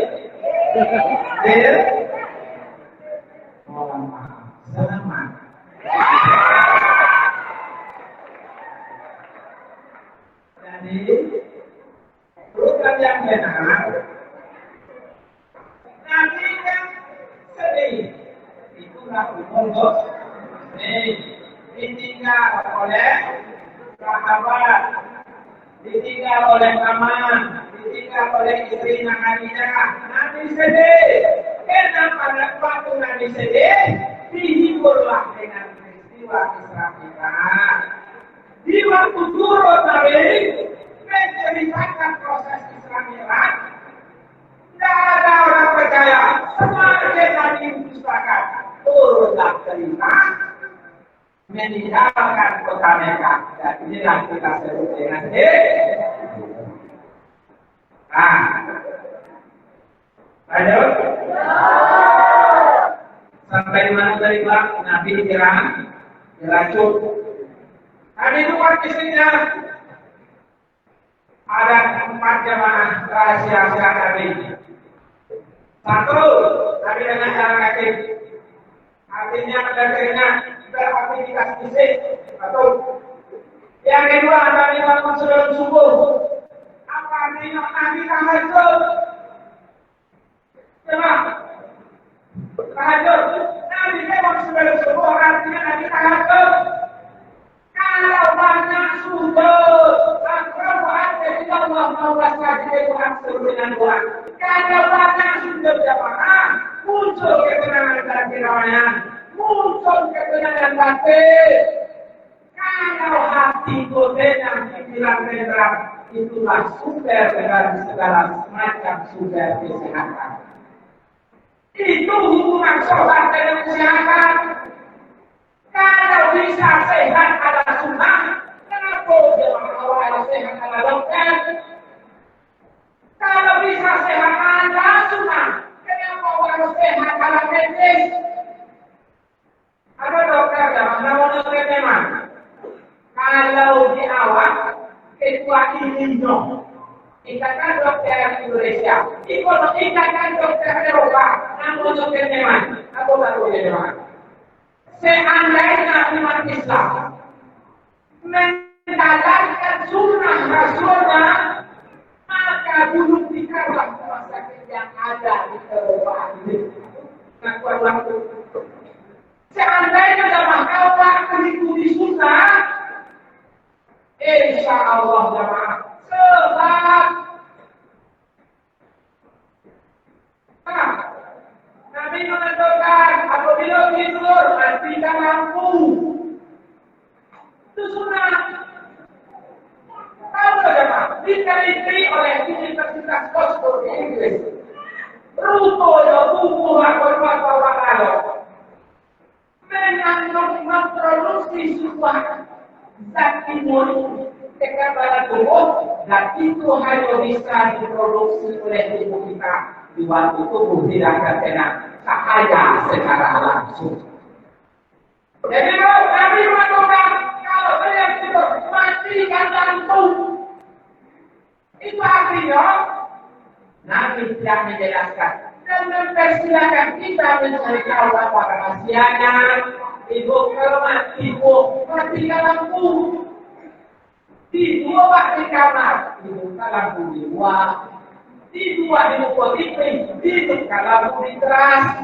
Mohon maaf. Selamat. Jadi, program yang benar. Nanti kan sedih. Itulah umur ditinggal oleh sahabat, ditinggal oleh teman, ditinggal oleh istrinya Khadijah. Nabi sedih. Kenapa pada waktu Nabi sedih? Dihiburlah dengan peristiwa Isra Mi'raj. Di waktu turun Nabi menceritakan proses Isra Mi'raj. Tidak ada orang percaya. Semakin Nabi mendustakan, turunlah cerita meninggalkan kota Mekah. Dan inilah kita sebut dengan lanjut. Sampai di mana tadi Pak? Nabi diracun. Nabi itu istrinya ada 4 jamaah rahasia Nabi. 1, Nabi dengan cara kaki. Artinya mendengarnya beraktivitas fisik. 1. Yang kedua, Nabi bangun sebelum subuh. Apa artinya Nabi tahajud? Coba. Tahajud. Nabi bangun sebelum subuh artinya Nabi tahajud. Kalau banyak sujud, akrabat ketika Allah mewasati Tuhan dengan Tuhan. Kalau banyak sujud jamaah, muncul ketenangan dan kerawanan, muncul ketenangan batin. Kalau hati godenya dibilang benar, itulah sumber dari segala macam sumber kesehatan. Itu hubungan sholat dengan kesehatan. Kalau bisa sehat ada sunnah, kenapa jemaah awal ada sehat ada dokter? Kalau bisa sehat ada sunnah, Kalau di awal ketua ILINO, Ikatan Dokter Indonesia, Ikatan Dokter Eropa, namun dokter Jerman, atau baru Jerman. Seandainya umat Islam menjalankan sunnah Rasulnya, maka dulu dikawal rumah sakit yang ada di Eropa ini. Ngakuan waktu. Seandainya jamaah awak mengikuti sunnah, insya Allah jamaah sebab Nabi menentukan apabila tidur matikan lampu. Itu sunnah. Tahu jamaah diteliti oleh Universitas Oxford di Inggris. Ruto ya tubuh lakukan apa memproduksi sebuah zat imun kekebalan tubuh, dan itu hanya bisa diproduksi oleh tubuh kita di waktu tubuh tidak terkena cahaya secara langsung. Jadi kalau Nabi mengatakan kalau saya tidur matikan jantung, itu artinya Nabi tidak menjelaskan dan mempersilahkan kita mencari tahu apa rahasianya. Ibu kalau matikan lampu. Di dua di kamar, dibuka lampu di luar. Di dua dibuka dibuka lampu di teras.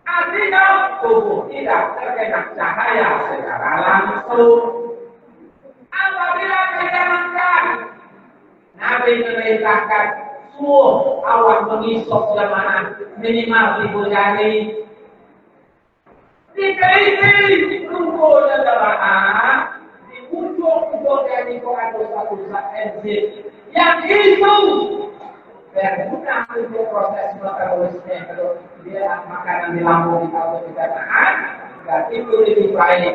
Artinya tubuh tidak terkena cahaya secara langsung. Apabila kita makan, Nabi memerintahkan suruh awan mengisap jamaah minimal 3 jari. Diteliti tunggu jamaah. Ujung dari atau satu zat enzim yang itu berguna untuk proses metabolisme. Kalau dia makanan di lambung atau di pencernaan, berarti itu lebih baik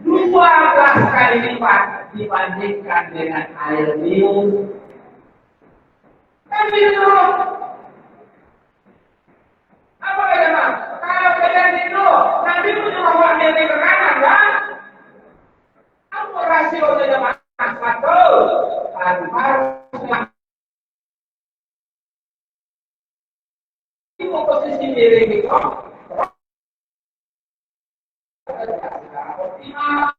12 kali lipat dibandingkan dengan air minum. Kan itu apa kata? Kalau kalian itu nanti menyuruh wakil di kanan, kan? Rasio jamaah satu harusnya itu posisi miring itu optimal.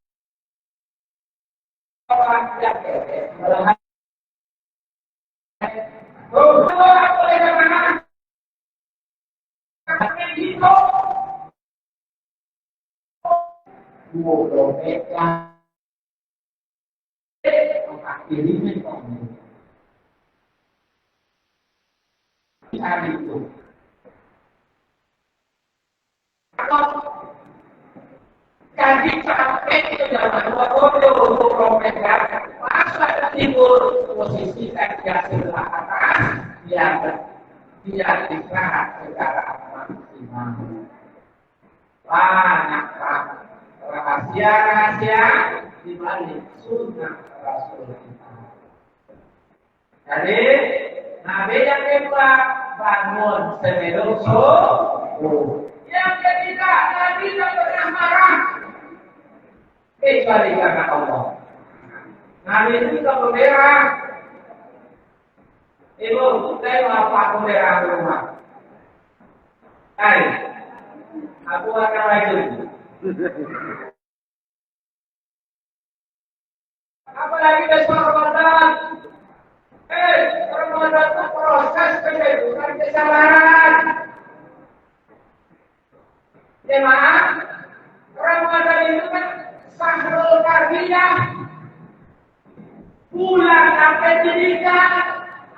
Hari itu jadi sampai itu zaman untuk program masa timur posisi kerja sebelah atas dia istirahat secara maksimal. Banyak rahasia di balik sunnah Rasul kita. Jadi Nabi yang kedua bangun sebelum subuh. Yang ketiga Nabi tidak pernah marah kecuali karena Allah. Nabi itu tidak bermerah. Ibu, saya mau apa bermerah di rumah? Hai, aku akan lagi. Apalagi besok Ramadan. Ramadan itu proses penyebutan kesalahan. Jemaah, Ramadan itu kan Sahrul Karbiyah, bulan pendidikan.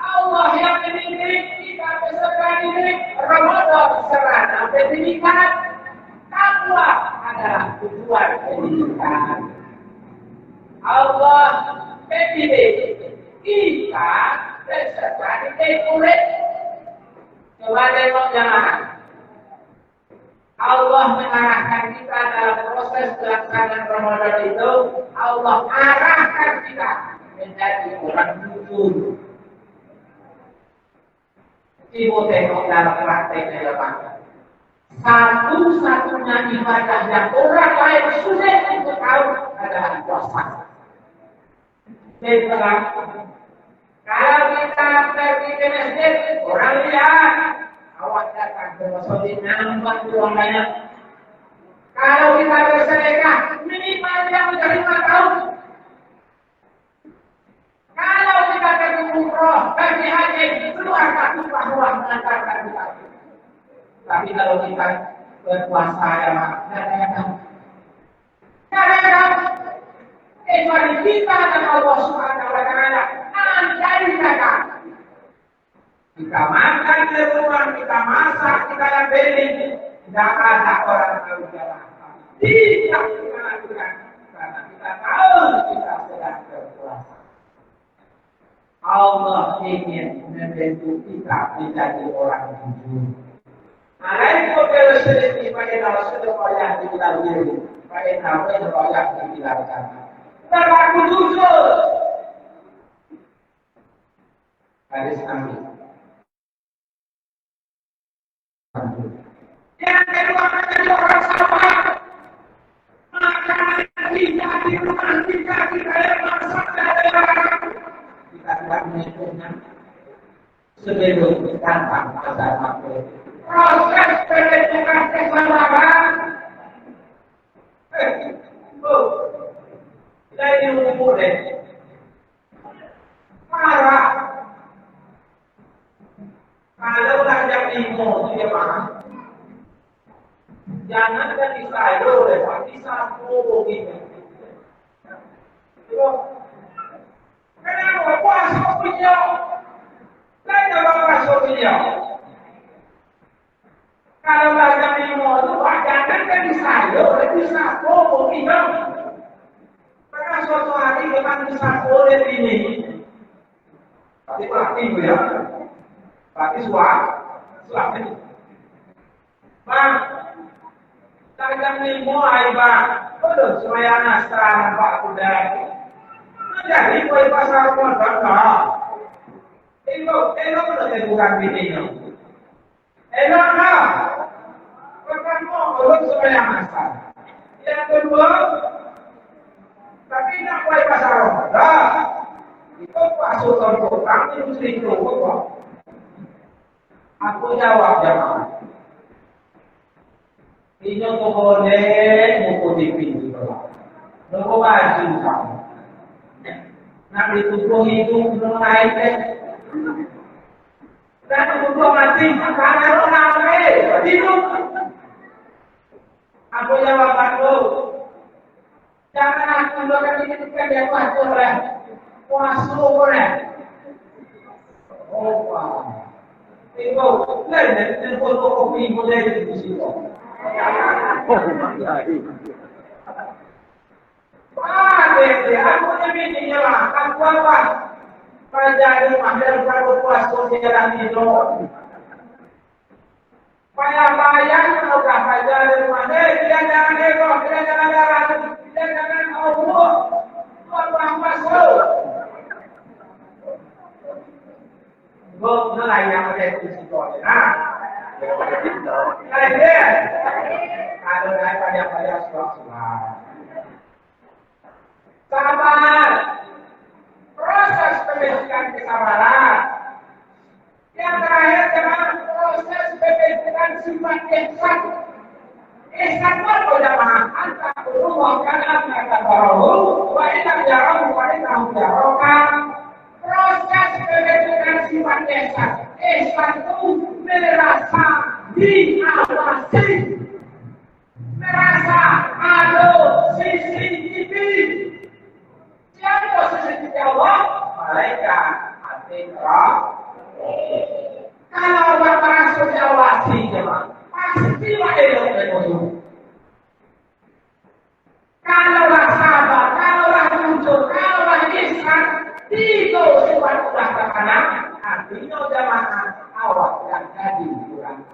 Allah yang mendidik kita peserta didik. Ramadan sarana pendidikan. Takwa adalah tujuan pendidikan. Allah mendidik kita peserta didik murid. Coba tengok jemaah. Allah mengarahkan kita dalam proses pelaksanaan Ramadan itu. Allah arahkan kita menjadi orang jujur. Ibu tengok dalam prakteknya jemaah. Satu-satunya ibadah yang orang lain sulit untuk tahu adalah puasa. puasa. Setelah kalau kita pergi ke masjid, orang lihat, awak datang ke masjid nampak orang banyak. Kalau kita bersedekah, minimal yang menerima tahu. Kalau kita pergi umroh, pergi haji, keluarkan uang mengantarkan kita. Tapi kalau kita berpuasa ya, kadang-kadang kecuali kita dan Allah Subhanahu wa Ta'ala andai kata kita makan di rumah, kita masak, kita yang beli, tidak ada orang tahu jalan. Tidak kita lakukan karena kita tahu kita sedang berpuasa. Allah ingin membentuk kita menjadi orang jujur. Alaikum bersedekah pada dalam sedekah yang dilakukan, pada dalam sedekah yang dilakukan. Berlaku jujur. Hadis Nabi. Yang kedua menjadi orang sabar. Maka tidak di rumah kita yang masak dari orang. Kita tidak menyebutnya sebelum kita datang pada waktu. Proses penentukan kesabaran. Dari umur marah. Kalau ada limo dia marah. Jangan jadi sayur tapi sapu gitu. Kenapa puasa punya? Lain apa puasa punya? Kalau ada limo itu jangan jadi sayur tapi sapu gitu. Karena suatu hari memang bisa boleh ini. Tapi pelatih ya. Pelatih suami. Bang, kadang ini mulai bang. Betul, semuanya sekarang Pak udah. Jadi kue pasar pun bangga. Itu betul bukan bininya. Enggak. Bukan mau belum semuanya masak. Yang kedua. Tapi nak kue pasar Ramadan, itu pasukan orang itu selingkuh kok. Aku jawab jamaah. Ini tu boleh buku TV juga. Buku baju kamu. Nak ditutup hidung belum naik deh. Dan ditutup mati karena orang hidup. Aku jawab aku. Jangan aku lakukan ini kan dia puasa boleh. Puasa boleh. Oh, wow. Itu, lain dari fotokopi boleh di situ. Oh, deh, aku ini lah. Aku apa? Pelajari mahal kalau puasa jalan itu. Bayang kalau tak pelajari mahal, dia jangan ekor, dia jangan jalan. Jangan Allah, Allah masuk. Bukan yang ada di situ. Nah, kalau pada sabar, proses pembentukan kesabaran. Yang terakhir adalah proses pembentukan sifat ihsan. Ihsan itu adalah antara Allah karena kata baru, wa inna yarahu wa innahu yaraka. Proses pembentukan sifat ihsan. Ihsan itu merasa diawasi, merasa ada CCTV. Siapa CCTV Allah? Malaikat. Kalau merasa diawasi, pastilah ilmu. Kalaulah sabar, kalaulah jujur, kalaulah ihsan, itu sifat ulah terkenal. Artinya jamaah awak yang jadi kurang.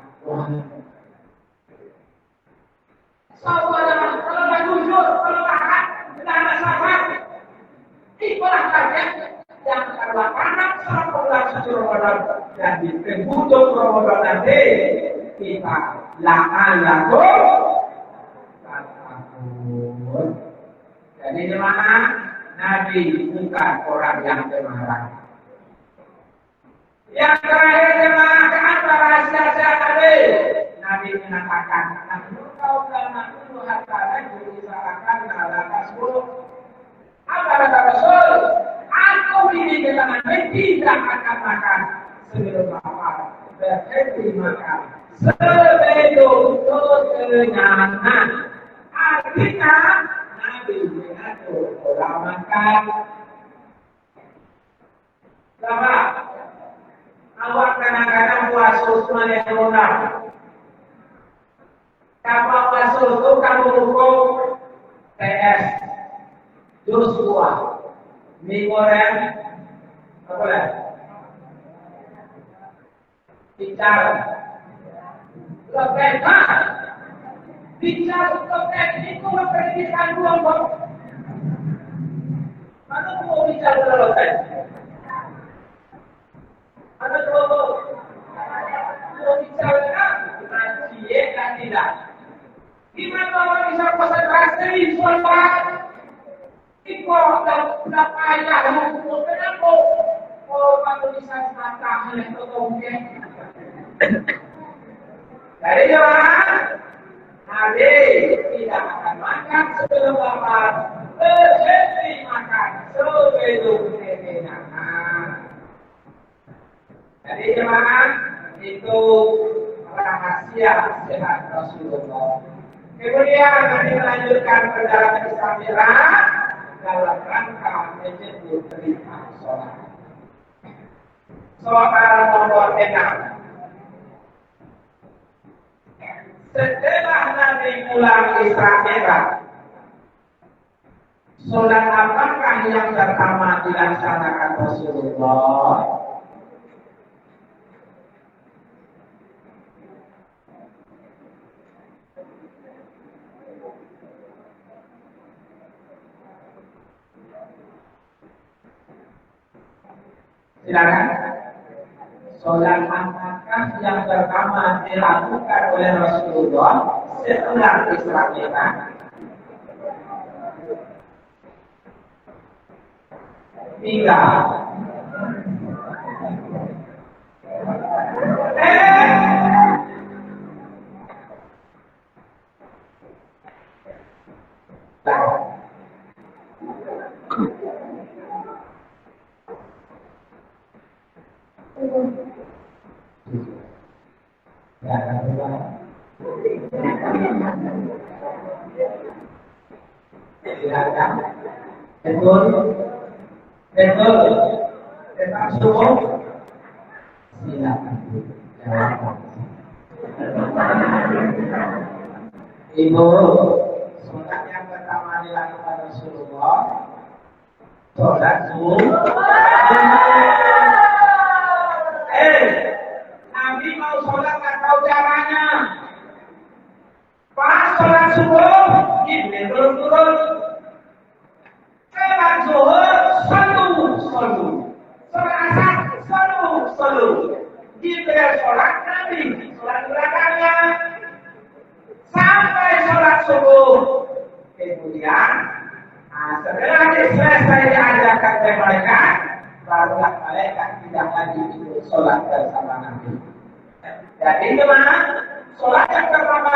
Sabar, kalaulah jujur, kalaulah hak, kalaulah sabar, itulah target yang kalaulah anak sabar jujur dan di penghujung Ramadan nanti kita lakukan. Jadi jemaah, Nabi bukan orang yang pemarah. Yang terakhir jemaah, apa rahasia Nabi? Nabi mengatakan, "Engkau karena dulu harta diusahakan atas buruk." Apa kata Rasul? Aku ini dengan tidak akan makan sebelum lapar, berhenti makan sebelum kekenyangan. Artinya Nabi mengatur pola makan. Lama, awak kadang-kadang puasa semuanya. Kapal puasa itu kamu hukum PS, jus buah, mie goreng, apa lagi? Bicar, lepet, bicar lepet itu lepet di kandungan kok. Mana mau bicar lepet? Mana mau bicara nanti dan tidak? Gimana orang bisa konsentrasi suara? Iko tak payah hukum kenapa? Oh, kalau bisa matang yang ketombe. Dari jemaah, Nabi tidak akan makan sebelum lapar, berhenti makan sebelum kekenyangan. Jadi jemaah, itu rahasia sehat Rasulullah. Kemudian Nabi melanjutkan perjalanan Islamiyah dalam rangka menyebut perintah sholat. Soal nomor 6. Setelah Nabi pulang Isra Mi'raj, sholat apakah yang pertama dilaksanakan Rasulullah? Silakan. Sholat apakah yang pertama dilakukan oleh Rasulullah setelah Isra Mi'raj? Tiga. Silakan. Betul. Tetap semua. Silakan. Ibu, sholat yang pertama dilakukan Rasulullah, sholat subuh. Nabi mau sholat nggak tahu caranya. Pas sholat subuh, Jibril belum turun. Sholat zuhur, solu. Sholat asar, solu. Jibril sholat, Nabi sholat belakangnya. Sampai sholat subuh. Kemudian, setelah selesai diajarkan oleh mereka, barulah mereka tidak lagi ikut sholat bersama Nabi. Jadi gimana? Sholat yang pertama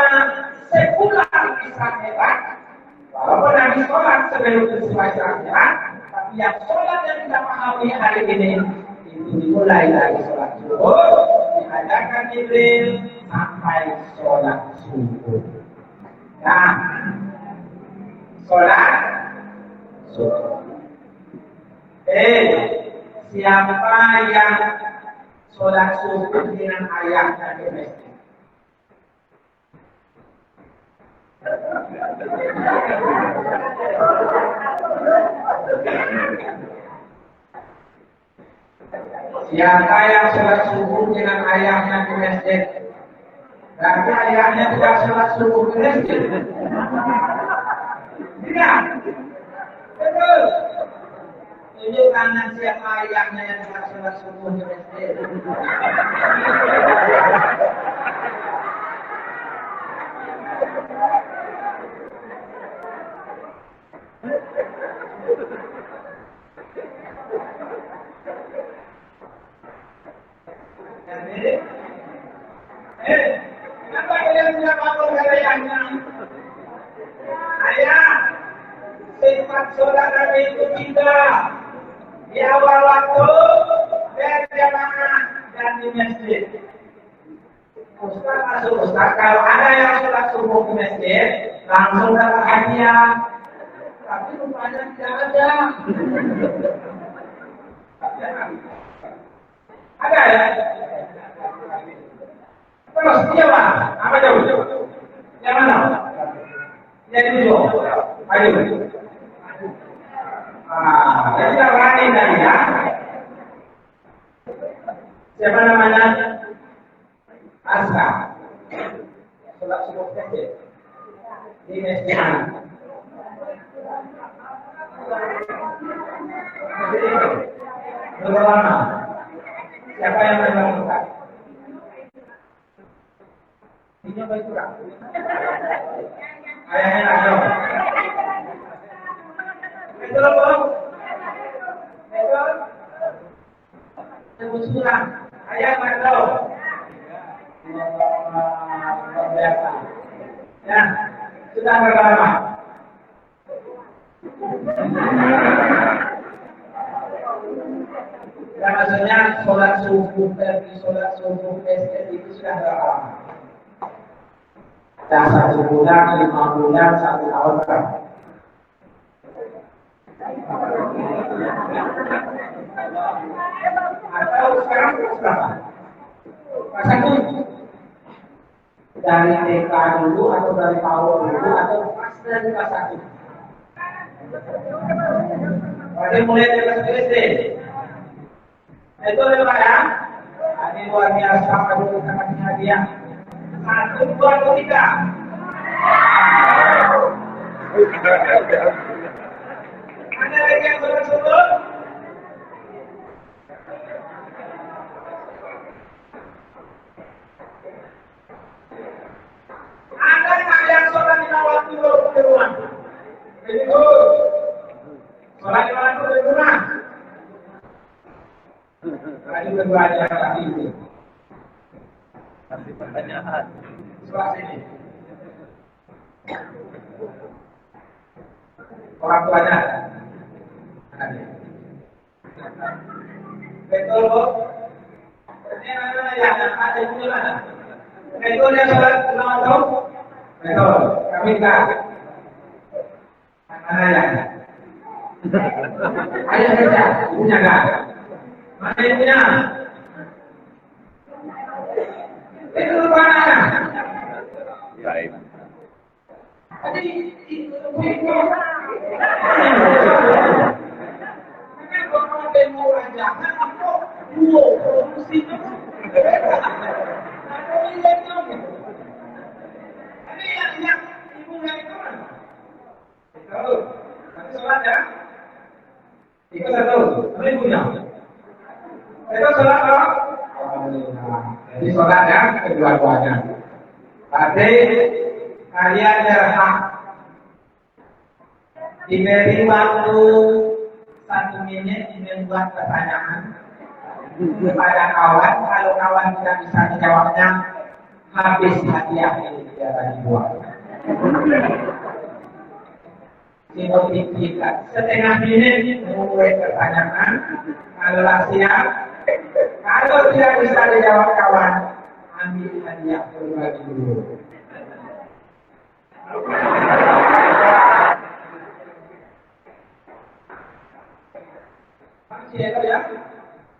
sekular Isra Mi'raj. Walaupun Nabi sholat sebelum peristiwa Isra Mi'raj, tapi yang sholat yang kita pahami hari ini itu dimulai dari sholat subuh, diajarkan Jibril sampai sholat subuh. Nah, sholat subuh. Siapa yang sholat subuh dengan ayahnya di masjid? Siapa yang sholat subuh dengan ayahnya di masjid? Berarti ayahnya tidak sholat subuh di masjid. Tidak. Betul. Tunjuk kanan siapa ayahnya yang tidak sholat subuh di masjid. ketiga di awal waktu berjamaah dan di masjid. Ustaz masuk Ustaz, kalau ada yang sholat subuh di masjid langsung dapat hadiah. Tapi rupanya tidak ada. Ada ya? Terus dia mana? Apa jauh? Yang mana? Yang itu. Ayo. Jadi tidak berani tadi ya. Siapa namanya? Asra. Sholat subuh masjid. Di masjid. Berapa lama? Siapa yang melakukan? Ini apa itu kak? Ayahnya nak tahu. Betul bang? Betul? Kebetulan ayah nak tahu. Biasa. Ya, sudah berapa lama? Dan maksudnya sholat subuh dari sholat subuh SD itu sudah berapa lama? Sudah 1 bulan, 5 bulan, 1 tahun berapa? Atau sekarang berapa? Pas 1? Dari TK dulu atau dari PAUD dulu atau pas dari kelas 1? Berarti mulai dari kelas SD. Itu adalah ya. Ini luar biasa kalau kita kasih hadiah. 1, 2, 3. Ada lagi yang bersebut? Ada yang sholat di waktu di rumah. Begitu. Sholat di waktu di rumah. Tadi berbahaya tadi itu. Kasih pertanyaan. Sebelah sini. Orang tuanya. Betul bu. Ini mana yang ada di mana? Betul yang sholat lima tahun. Betul. Kami tak. Mana yang? Ayah saja. Ibunya tak. Mana ibunya? Itu mana? Baik. Jadi itu kenapa kalau demo aja? Kenapa? Produksi itu. Ini yang ibunya itu mana? Tahu? Nanti sholat ya? Ikut satu. Mana ibunya? Itu sholat apa? Jadi sholat ya, kedua-duanya. Berarti kalian berhak diberi waktu 1 menit membuat pertanyaan kepada kawan. Kalau kawan tidak bisa menjawabnya, habis hadiah ini dia bagi buat. Simultiplikat setengah menit membuat pertanyaan. Kalau siap, kalau tidak bisa dijawab kawan, ambil hadiah berbagi dulu. Siapa ya?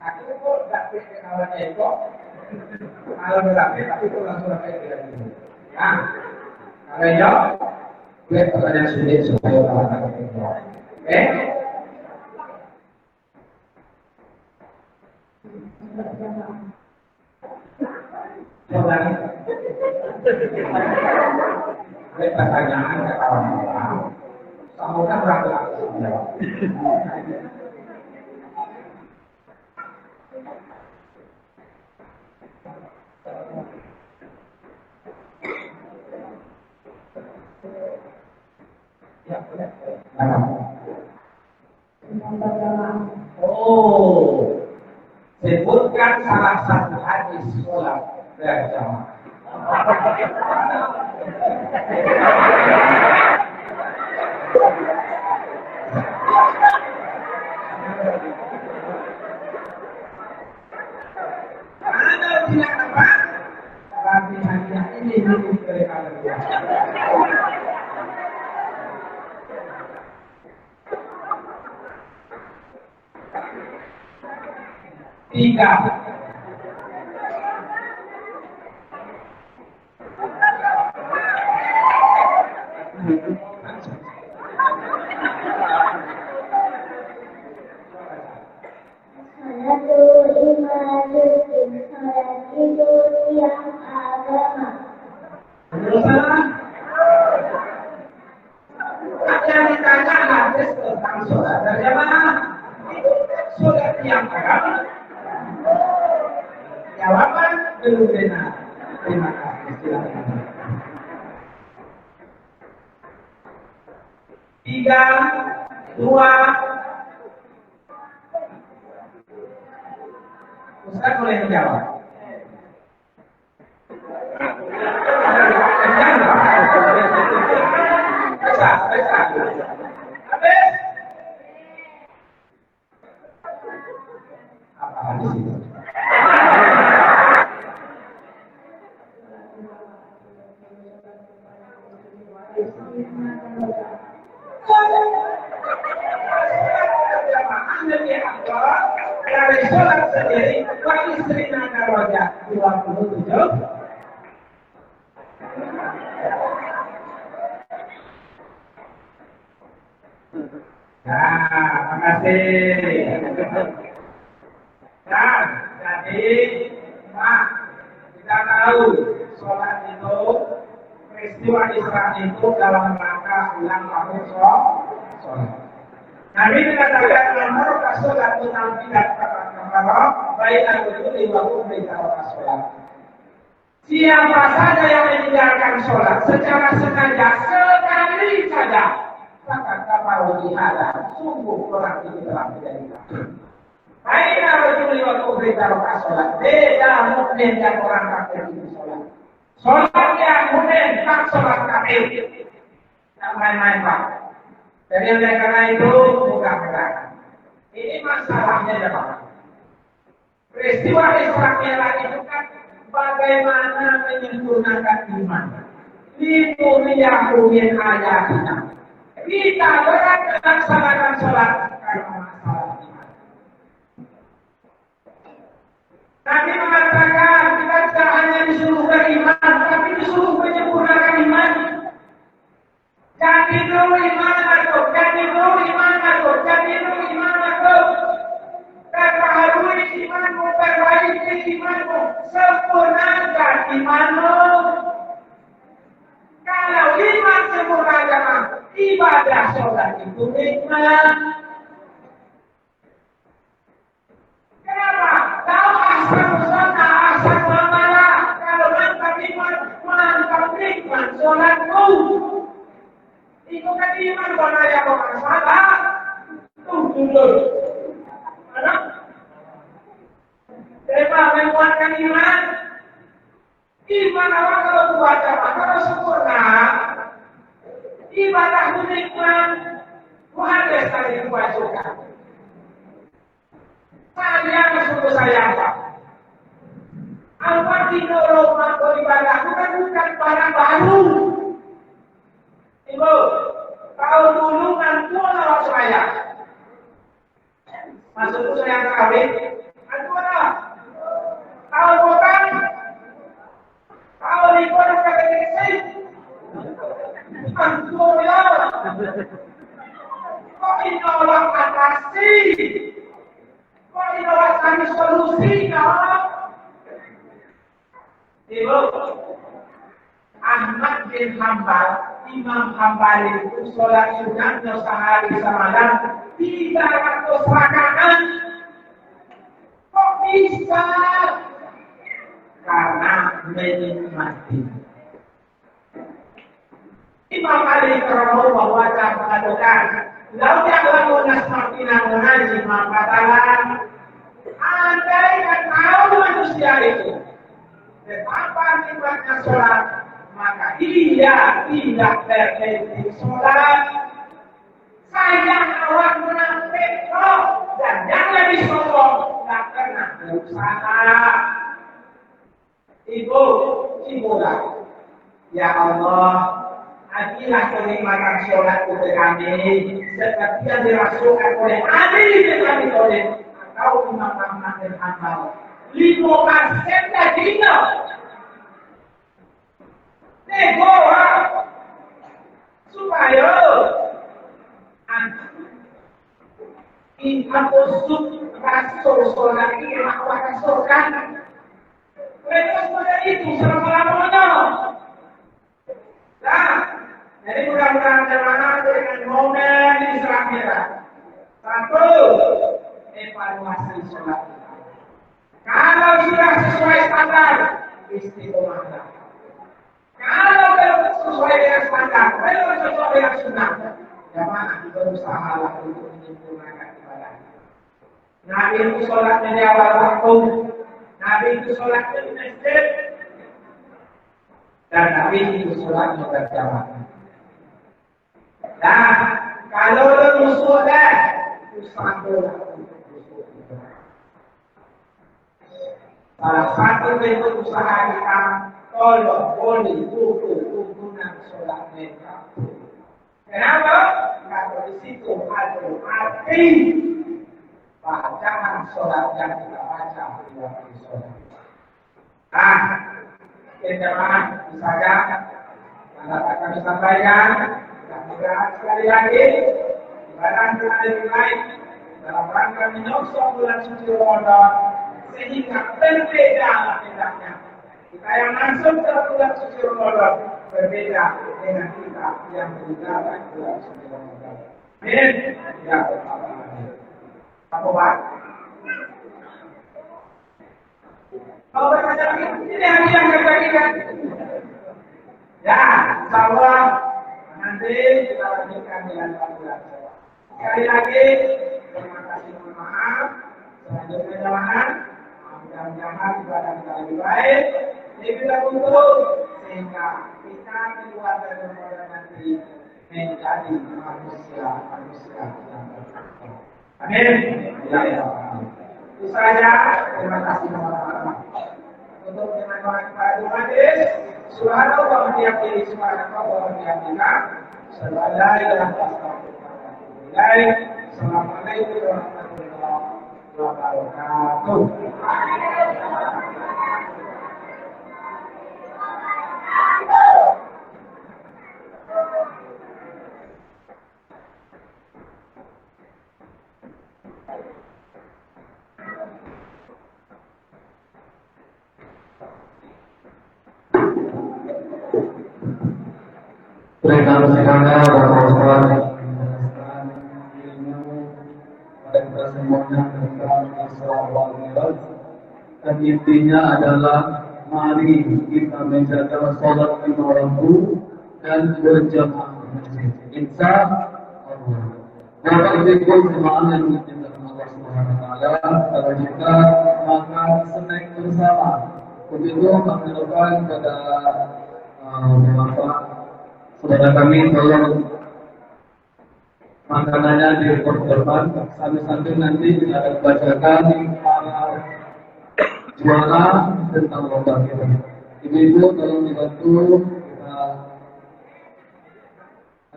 Aku kok tak pakai kawan Eko. Kalau berapa? Tapi kok langsung pakai dia dulu. Nah, kalau ya, buat pertanyaan sulit supaya orang tak kena. Oke? Coba nih. Buat pertanyaan ke kawan-kawan. Semoga berlaku jawab. Oh, sebutkan salah satu hadis sholat berjamaah. 3. Salatul ibadah, salat itu tiang agama. Ada yang ditanya hadis tentang sholat berjamaah. Sholat tiang agama. Jawaban belum benar. Terima kasih. Silakan. 3, 2. Ustaz boleh menjawab. Bisa. Habis. Apa habis itu? Dari sholat sendiri, wa istrina naroja 27. Nah, makasih. Nah, jadi, kita tahu sholat itu, peristiwa Isra itu dalam rangka ulang tahun sholat. Nabi mengatakan nomor sholat itu tidak terkawal, baik itu diwaktu berita sholat. Siapa saja yang meninggalkan sholat secara sengaja sekali saja, maka kapal dihadap, sungguh orang ini telah menjadi kafir. Baik itu diwaktu berita sholat, beda mukmin dan orang kafir itu sholat. Sholat yang mukmin tak sholat kafir, tak main-main pak. Jadi oleh karena itu bukan berat. Ini masalahnya adalah peristiwa Isra Mi'raj itu kan bagaimana menyempurnakan iman. Linuriyahu min ayatina. Kita berat melaksanakan sholat karena masalah iman. Nabi mengatakan kita tidak hanya disuruh beriman, tapi disuruh menyempurnakan iman. Jadi dulu iman aku. Perbaharui imanmu, perbaiki imanmu, sempurnakan imanmu. Kalau iman sempurna jamaah, ibadah sholat itu nikmat. Kenapa? Tahu asal sunnah, asal amalah. Kalau mantap iman, mantap nikmat sholatmu. Itu kan iman banaya orang salah. Tunggu. Mana? Coba menguatkan iman. Iman awak kalau kuat apa? Kalau sempurna. Ibadah itu nikmat. Muhammad tadi dibacakan. Sayang sungguh sayang Pak. Apa didorong untuk ibadah bukan barang baru. Ibu, tahun dulu kan lawat saya. Maksudku saya kawin, aku apa? Tahun bukan, tahun itu ada kata kecil. Aku ya. Kok ini orang atasi? Kok ini orang cari solusi? Ibu, Ahmad bin Hanbal, Imam Hambali itu sholat sunatnya sehari semalam 300 rakaat. Kok bisa? Karena menikmati. Imam Ali Karamahu membaca mengatakan, "Lau ya'lamu nasmatina mengaji mengatakan, andai kan tahu manusia itu betapa nikmatnya sholat, maka ia tidak berhenti sholat. Sayang awak menafik dan yang lebih sombong tidak pernah berusaha." Ibu lah, ya Allah, adilah kenikmatan sholat untuk kami seperti yang dirasakan oleh Ali bin Abi Thalib. tahu Imam Ahmad bin Hanbal 5% dagingnya. Nego supaya aku rasul sholat ini aku rasulkan. Mereka semuanya itu selama-lamanya. Nah, jadi mudah-mudahan jemaah dengan momen di Islam kita. Satu, evaluasi sholat kita. Kalau sudah sesuai standar, istiqomahlah. Kalau belum sesuai dengan standar, belum sesuai dengan sunnah, jemaah berusahalah untuk menyempurnakan ibadah. Nabi itu sholatnya di awal waktu, Nabi itu sholatnya di masjid, dan Nabi itu sholatnya berjamaah. Nah, kalau musuh dah, usahalah untuk musuh itu. Salah satu bentuk usaha kita, tolong boleh tuntunan sholat mereka. Kenapa? Karena di situ ada arti bacaan sholat yang kita baca di waktu sholat. Nah, jemaah misalnya yang kami sampaikan, mudah-mudahan sekali lagi ibadah kita dimulai dalam rangka menyongsong bulan suci Ramadan sehingga berbeda tidaknya. Kita yang masuk ke bulan suci Ramadan berbeda dengan kita yang meninggalkan bulan suci Ramadan. Amin. Ya Allah. Apa buat? Kalau berkata ini hari yang terbagikan. Ya, insyaallah nanti kita lanjutkan dengan pelajaran. Sekali lagi terima kasih, mohon maaf. Selanjutnya jamaah, mudah-mudahan ibadah kita lebih baik, lebih teruntuk sehingga kita keluar dari Ramadan nanti menjadi manusia yang bertakwa. Amin. Ya Allah. Itu saja. Terima kasih teman-teman. Untuk dengan doa majlis, subhanallah wa bihamdihi subhanallah wa bihamdihi. Assalamualaikum warahmatullahi wabarakatuh. Mereka bersama berkongsi ilmu pada kita semuanya tentang Isra wal Mi'raj. Dan intinya adalah mari kita menjaga sholat lima waktu dan berjamaah di masjid. Insya Allah. Bapak Ibu jemaah yang dicintai Allah Subhanahu Wa Taala, kalau kita makan snack bersama, begitu kami lakukan pada Bapak saudara kami tolong makanannya di depan sambil nanti kita akan bacakan para juara tentang lomba kita. Ibu-ibu tolong dibantu kita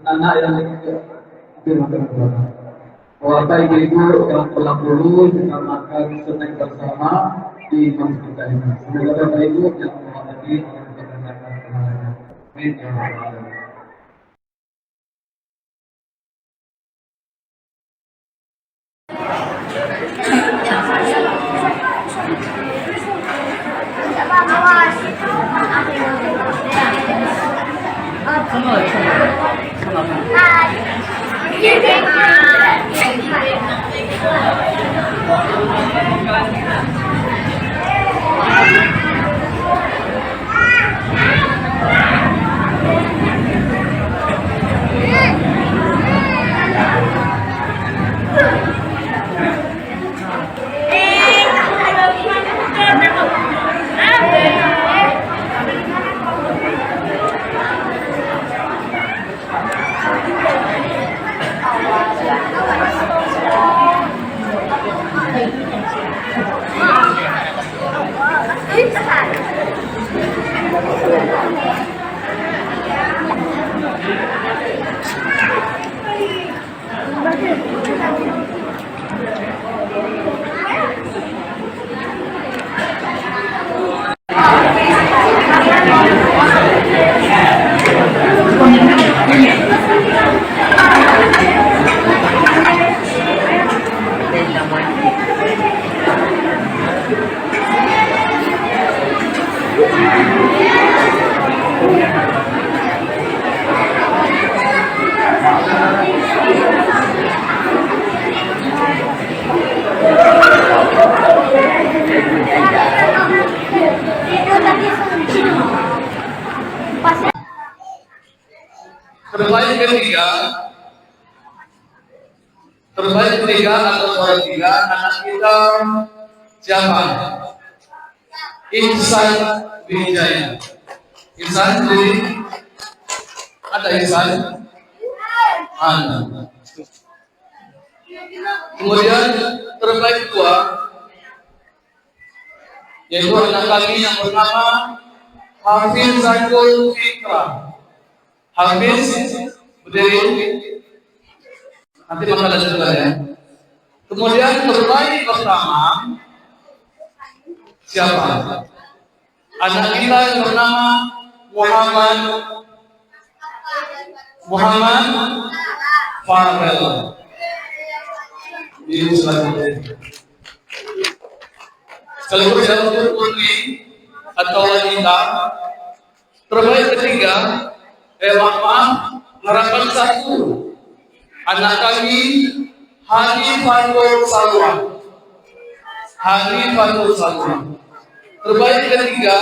anak-anak yang ambil makan bersama. Bapak ibu-ibu yang telah dulu kita makan snack bersama di masjid kita ini. Semoga Bapak Ibu yang menghormati Amin ya rabbal alamin. Allah. nomor 3, anak kita siapa? Ihsan Wijaya. Ihsan jadi ada Ihsan? Ada. Kemudian terbaik dua, yaitu anak kami yang bernama Hafiz Zainul Fikra. Hafiz berdiri. Nanti makan juga ya. Kemudian terbaik pertama siapa? Anak kita yang bernama Muhammad Farel. Ini selanjutnya. Sekaligus yang untuk putri atau wanita. Terbaik ketiga, harapan 1. Anak kami Hanifatul Salwa. Hanifatul Salwa. Terbaik ketiga,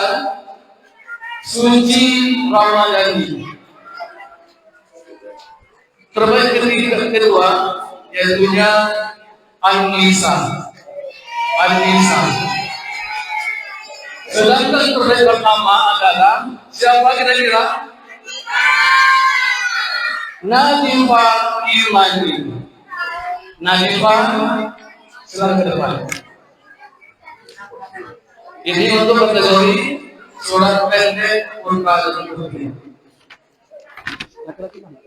Suci Ramadhani. Terbaik kedua, yaitunya Anissa. Sedangkan terbaik pertama adalah siapa kira-kira? Nadifa Imani. Nadifa, silakan ke depan. Ini untuk kategori surat pendek Ultratul Putri. Laki-laki mana?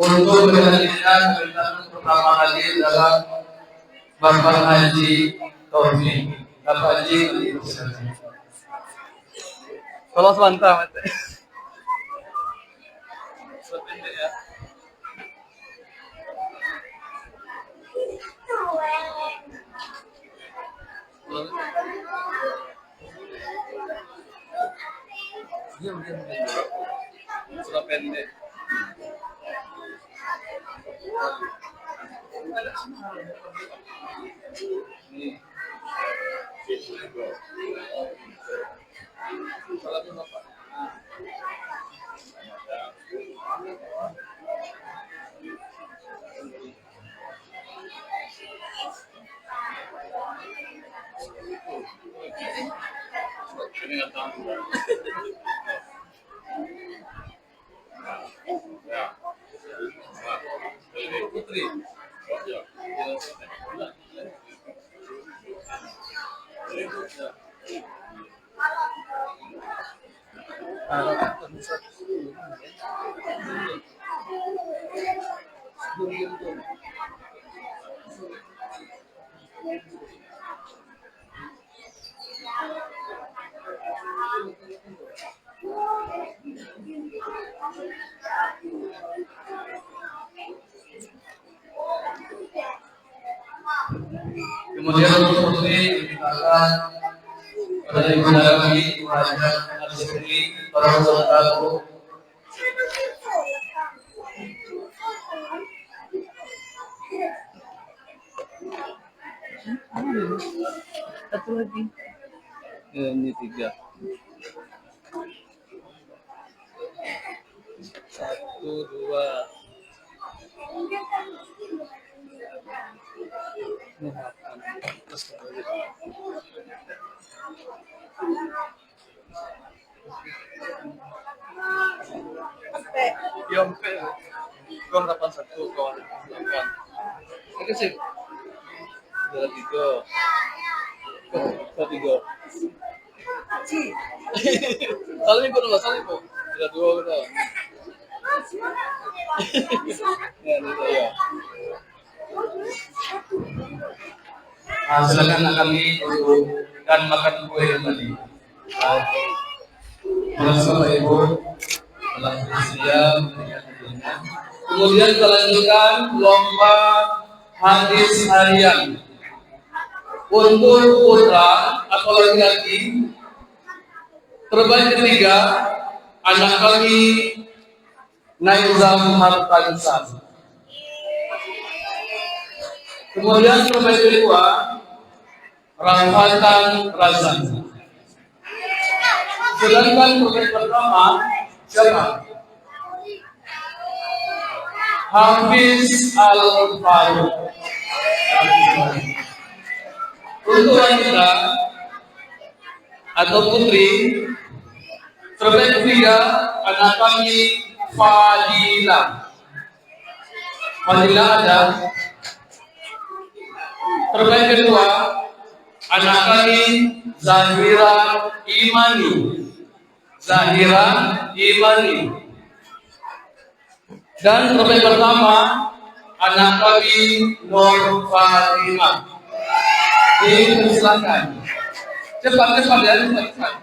Untuk berhadirkan pertama kali dalam Bapak Haji Taufik. Bapak Haji kalau mantap. Surat pendek. Salam Bapak. Putri. Kemudian untuk putri dimintakan pada ibu kami Raja Al-Sifri para wabarakatuh. Satu lagi. Ini 3. 1, 2. Yompe, gom 81 kawan. Oke sih. Ada 3. Saling pun nggak saling pun. Ada 2 kita. Ya, ini saya. Silakan kami untuk dan makan kue tadi. Bapak Ibu telah bersedia. Kemudian kita lanjutkan lomba hadis harian. Untuk putra atau laki-laki, terbaik ketiga anak kami Naizam Hartansan. Kemudian terbaik kedua Rahmatan Razan. Sedangkan terbaik pertama siapa? Hafiz Al-Faruq. Untuk wanita atau putri, terbaik ketiga anak kami Fadila. Fadila ada. Terbaik kedua anak kami Zahira Imani. Zahira Imani. Dan terbaik pertama anak kami Nur Fatimah. Silakan. Cepat ya, cepat.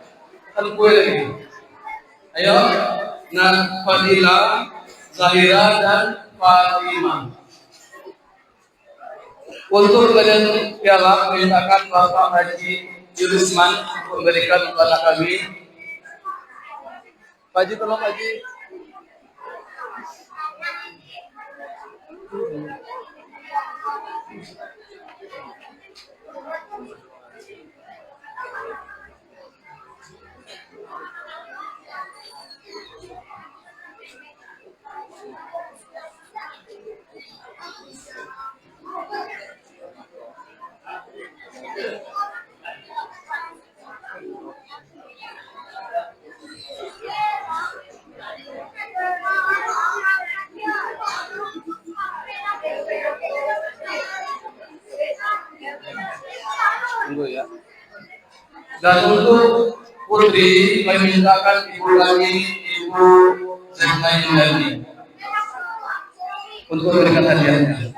Kan kue lagi. Ayo, Nah Fadila, Zahira dan Fatimah. Untuk kalian piala mintakan Bapak Haji Yurisman memberikan kepada kami. Pak Haji, tolong Pak Haji. Tunggu ya. Dan untuk putri kami mintakan Ibu lagi Ibu Zainal untuk memberikan hadiahnya.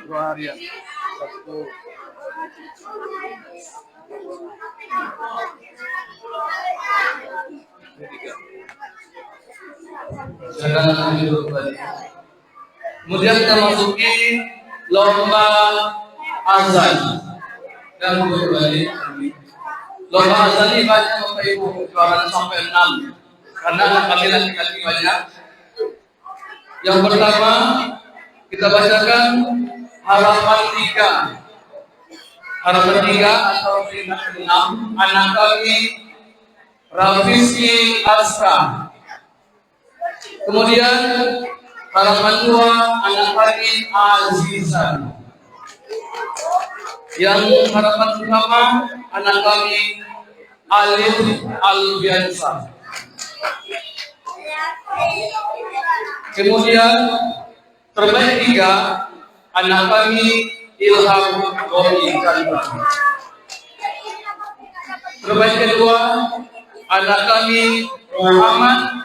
Dua hari ya. Satu. Kemudian kita masuki lomba azan dan kembali. Lomba azan ini banyak Bapak Ibu, jualan sampai 6 karena kami laki-laki banyak. Yang pertama kita bacakan halaman 3. Halaman 3 atau peringkat 6 anak kami Rafiski Aska. Kemudian halaman 2 anak kami Azizan. Yang halaman pertama anak kami Alif Albiansa. Kemudian terbaik 3 anak kami Ilham Gomi Kalima. Terbaik kedua anak kami Muhammad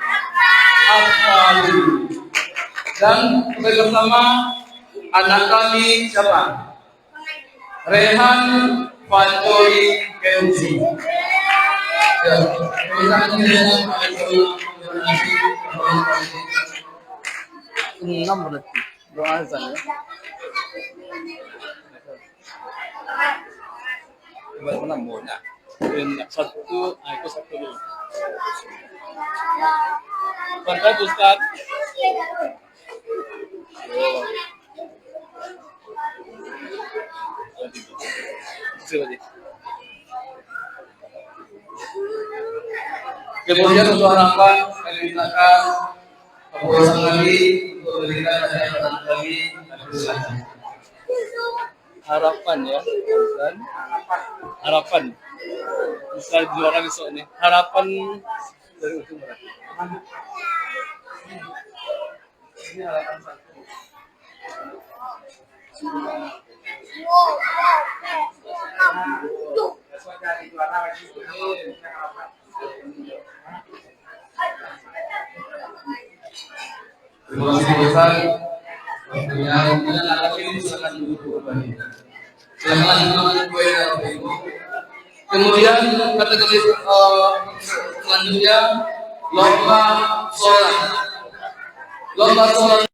Afali. Dan terbaik pertama anak kami siapa? Rehan Fatoi Kenzi. Ya, enam berarti doa azan ya. Coba muna. Yang satu, itu satu dulu. Kontak Ustaz. Kemudian untuk harapan kami mintakan kepuasan kami untuk memberikan hadiah kami. Harapan ya, Ustaz. Harapan. Ustaz juara besok ini. Harapan dari ujung berapa? Ini harapan satu. Terima kasih Ustaz. Yang anak ini sangat duduk kembali. Kemudian kategori selanjutnya lomba sholat. Lomba sholat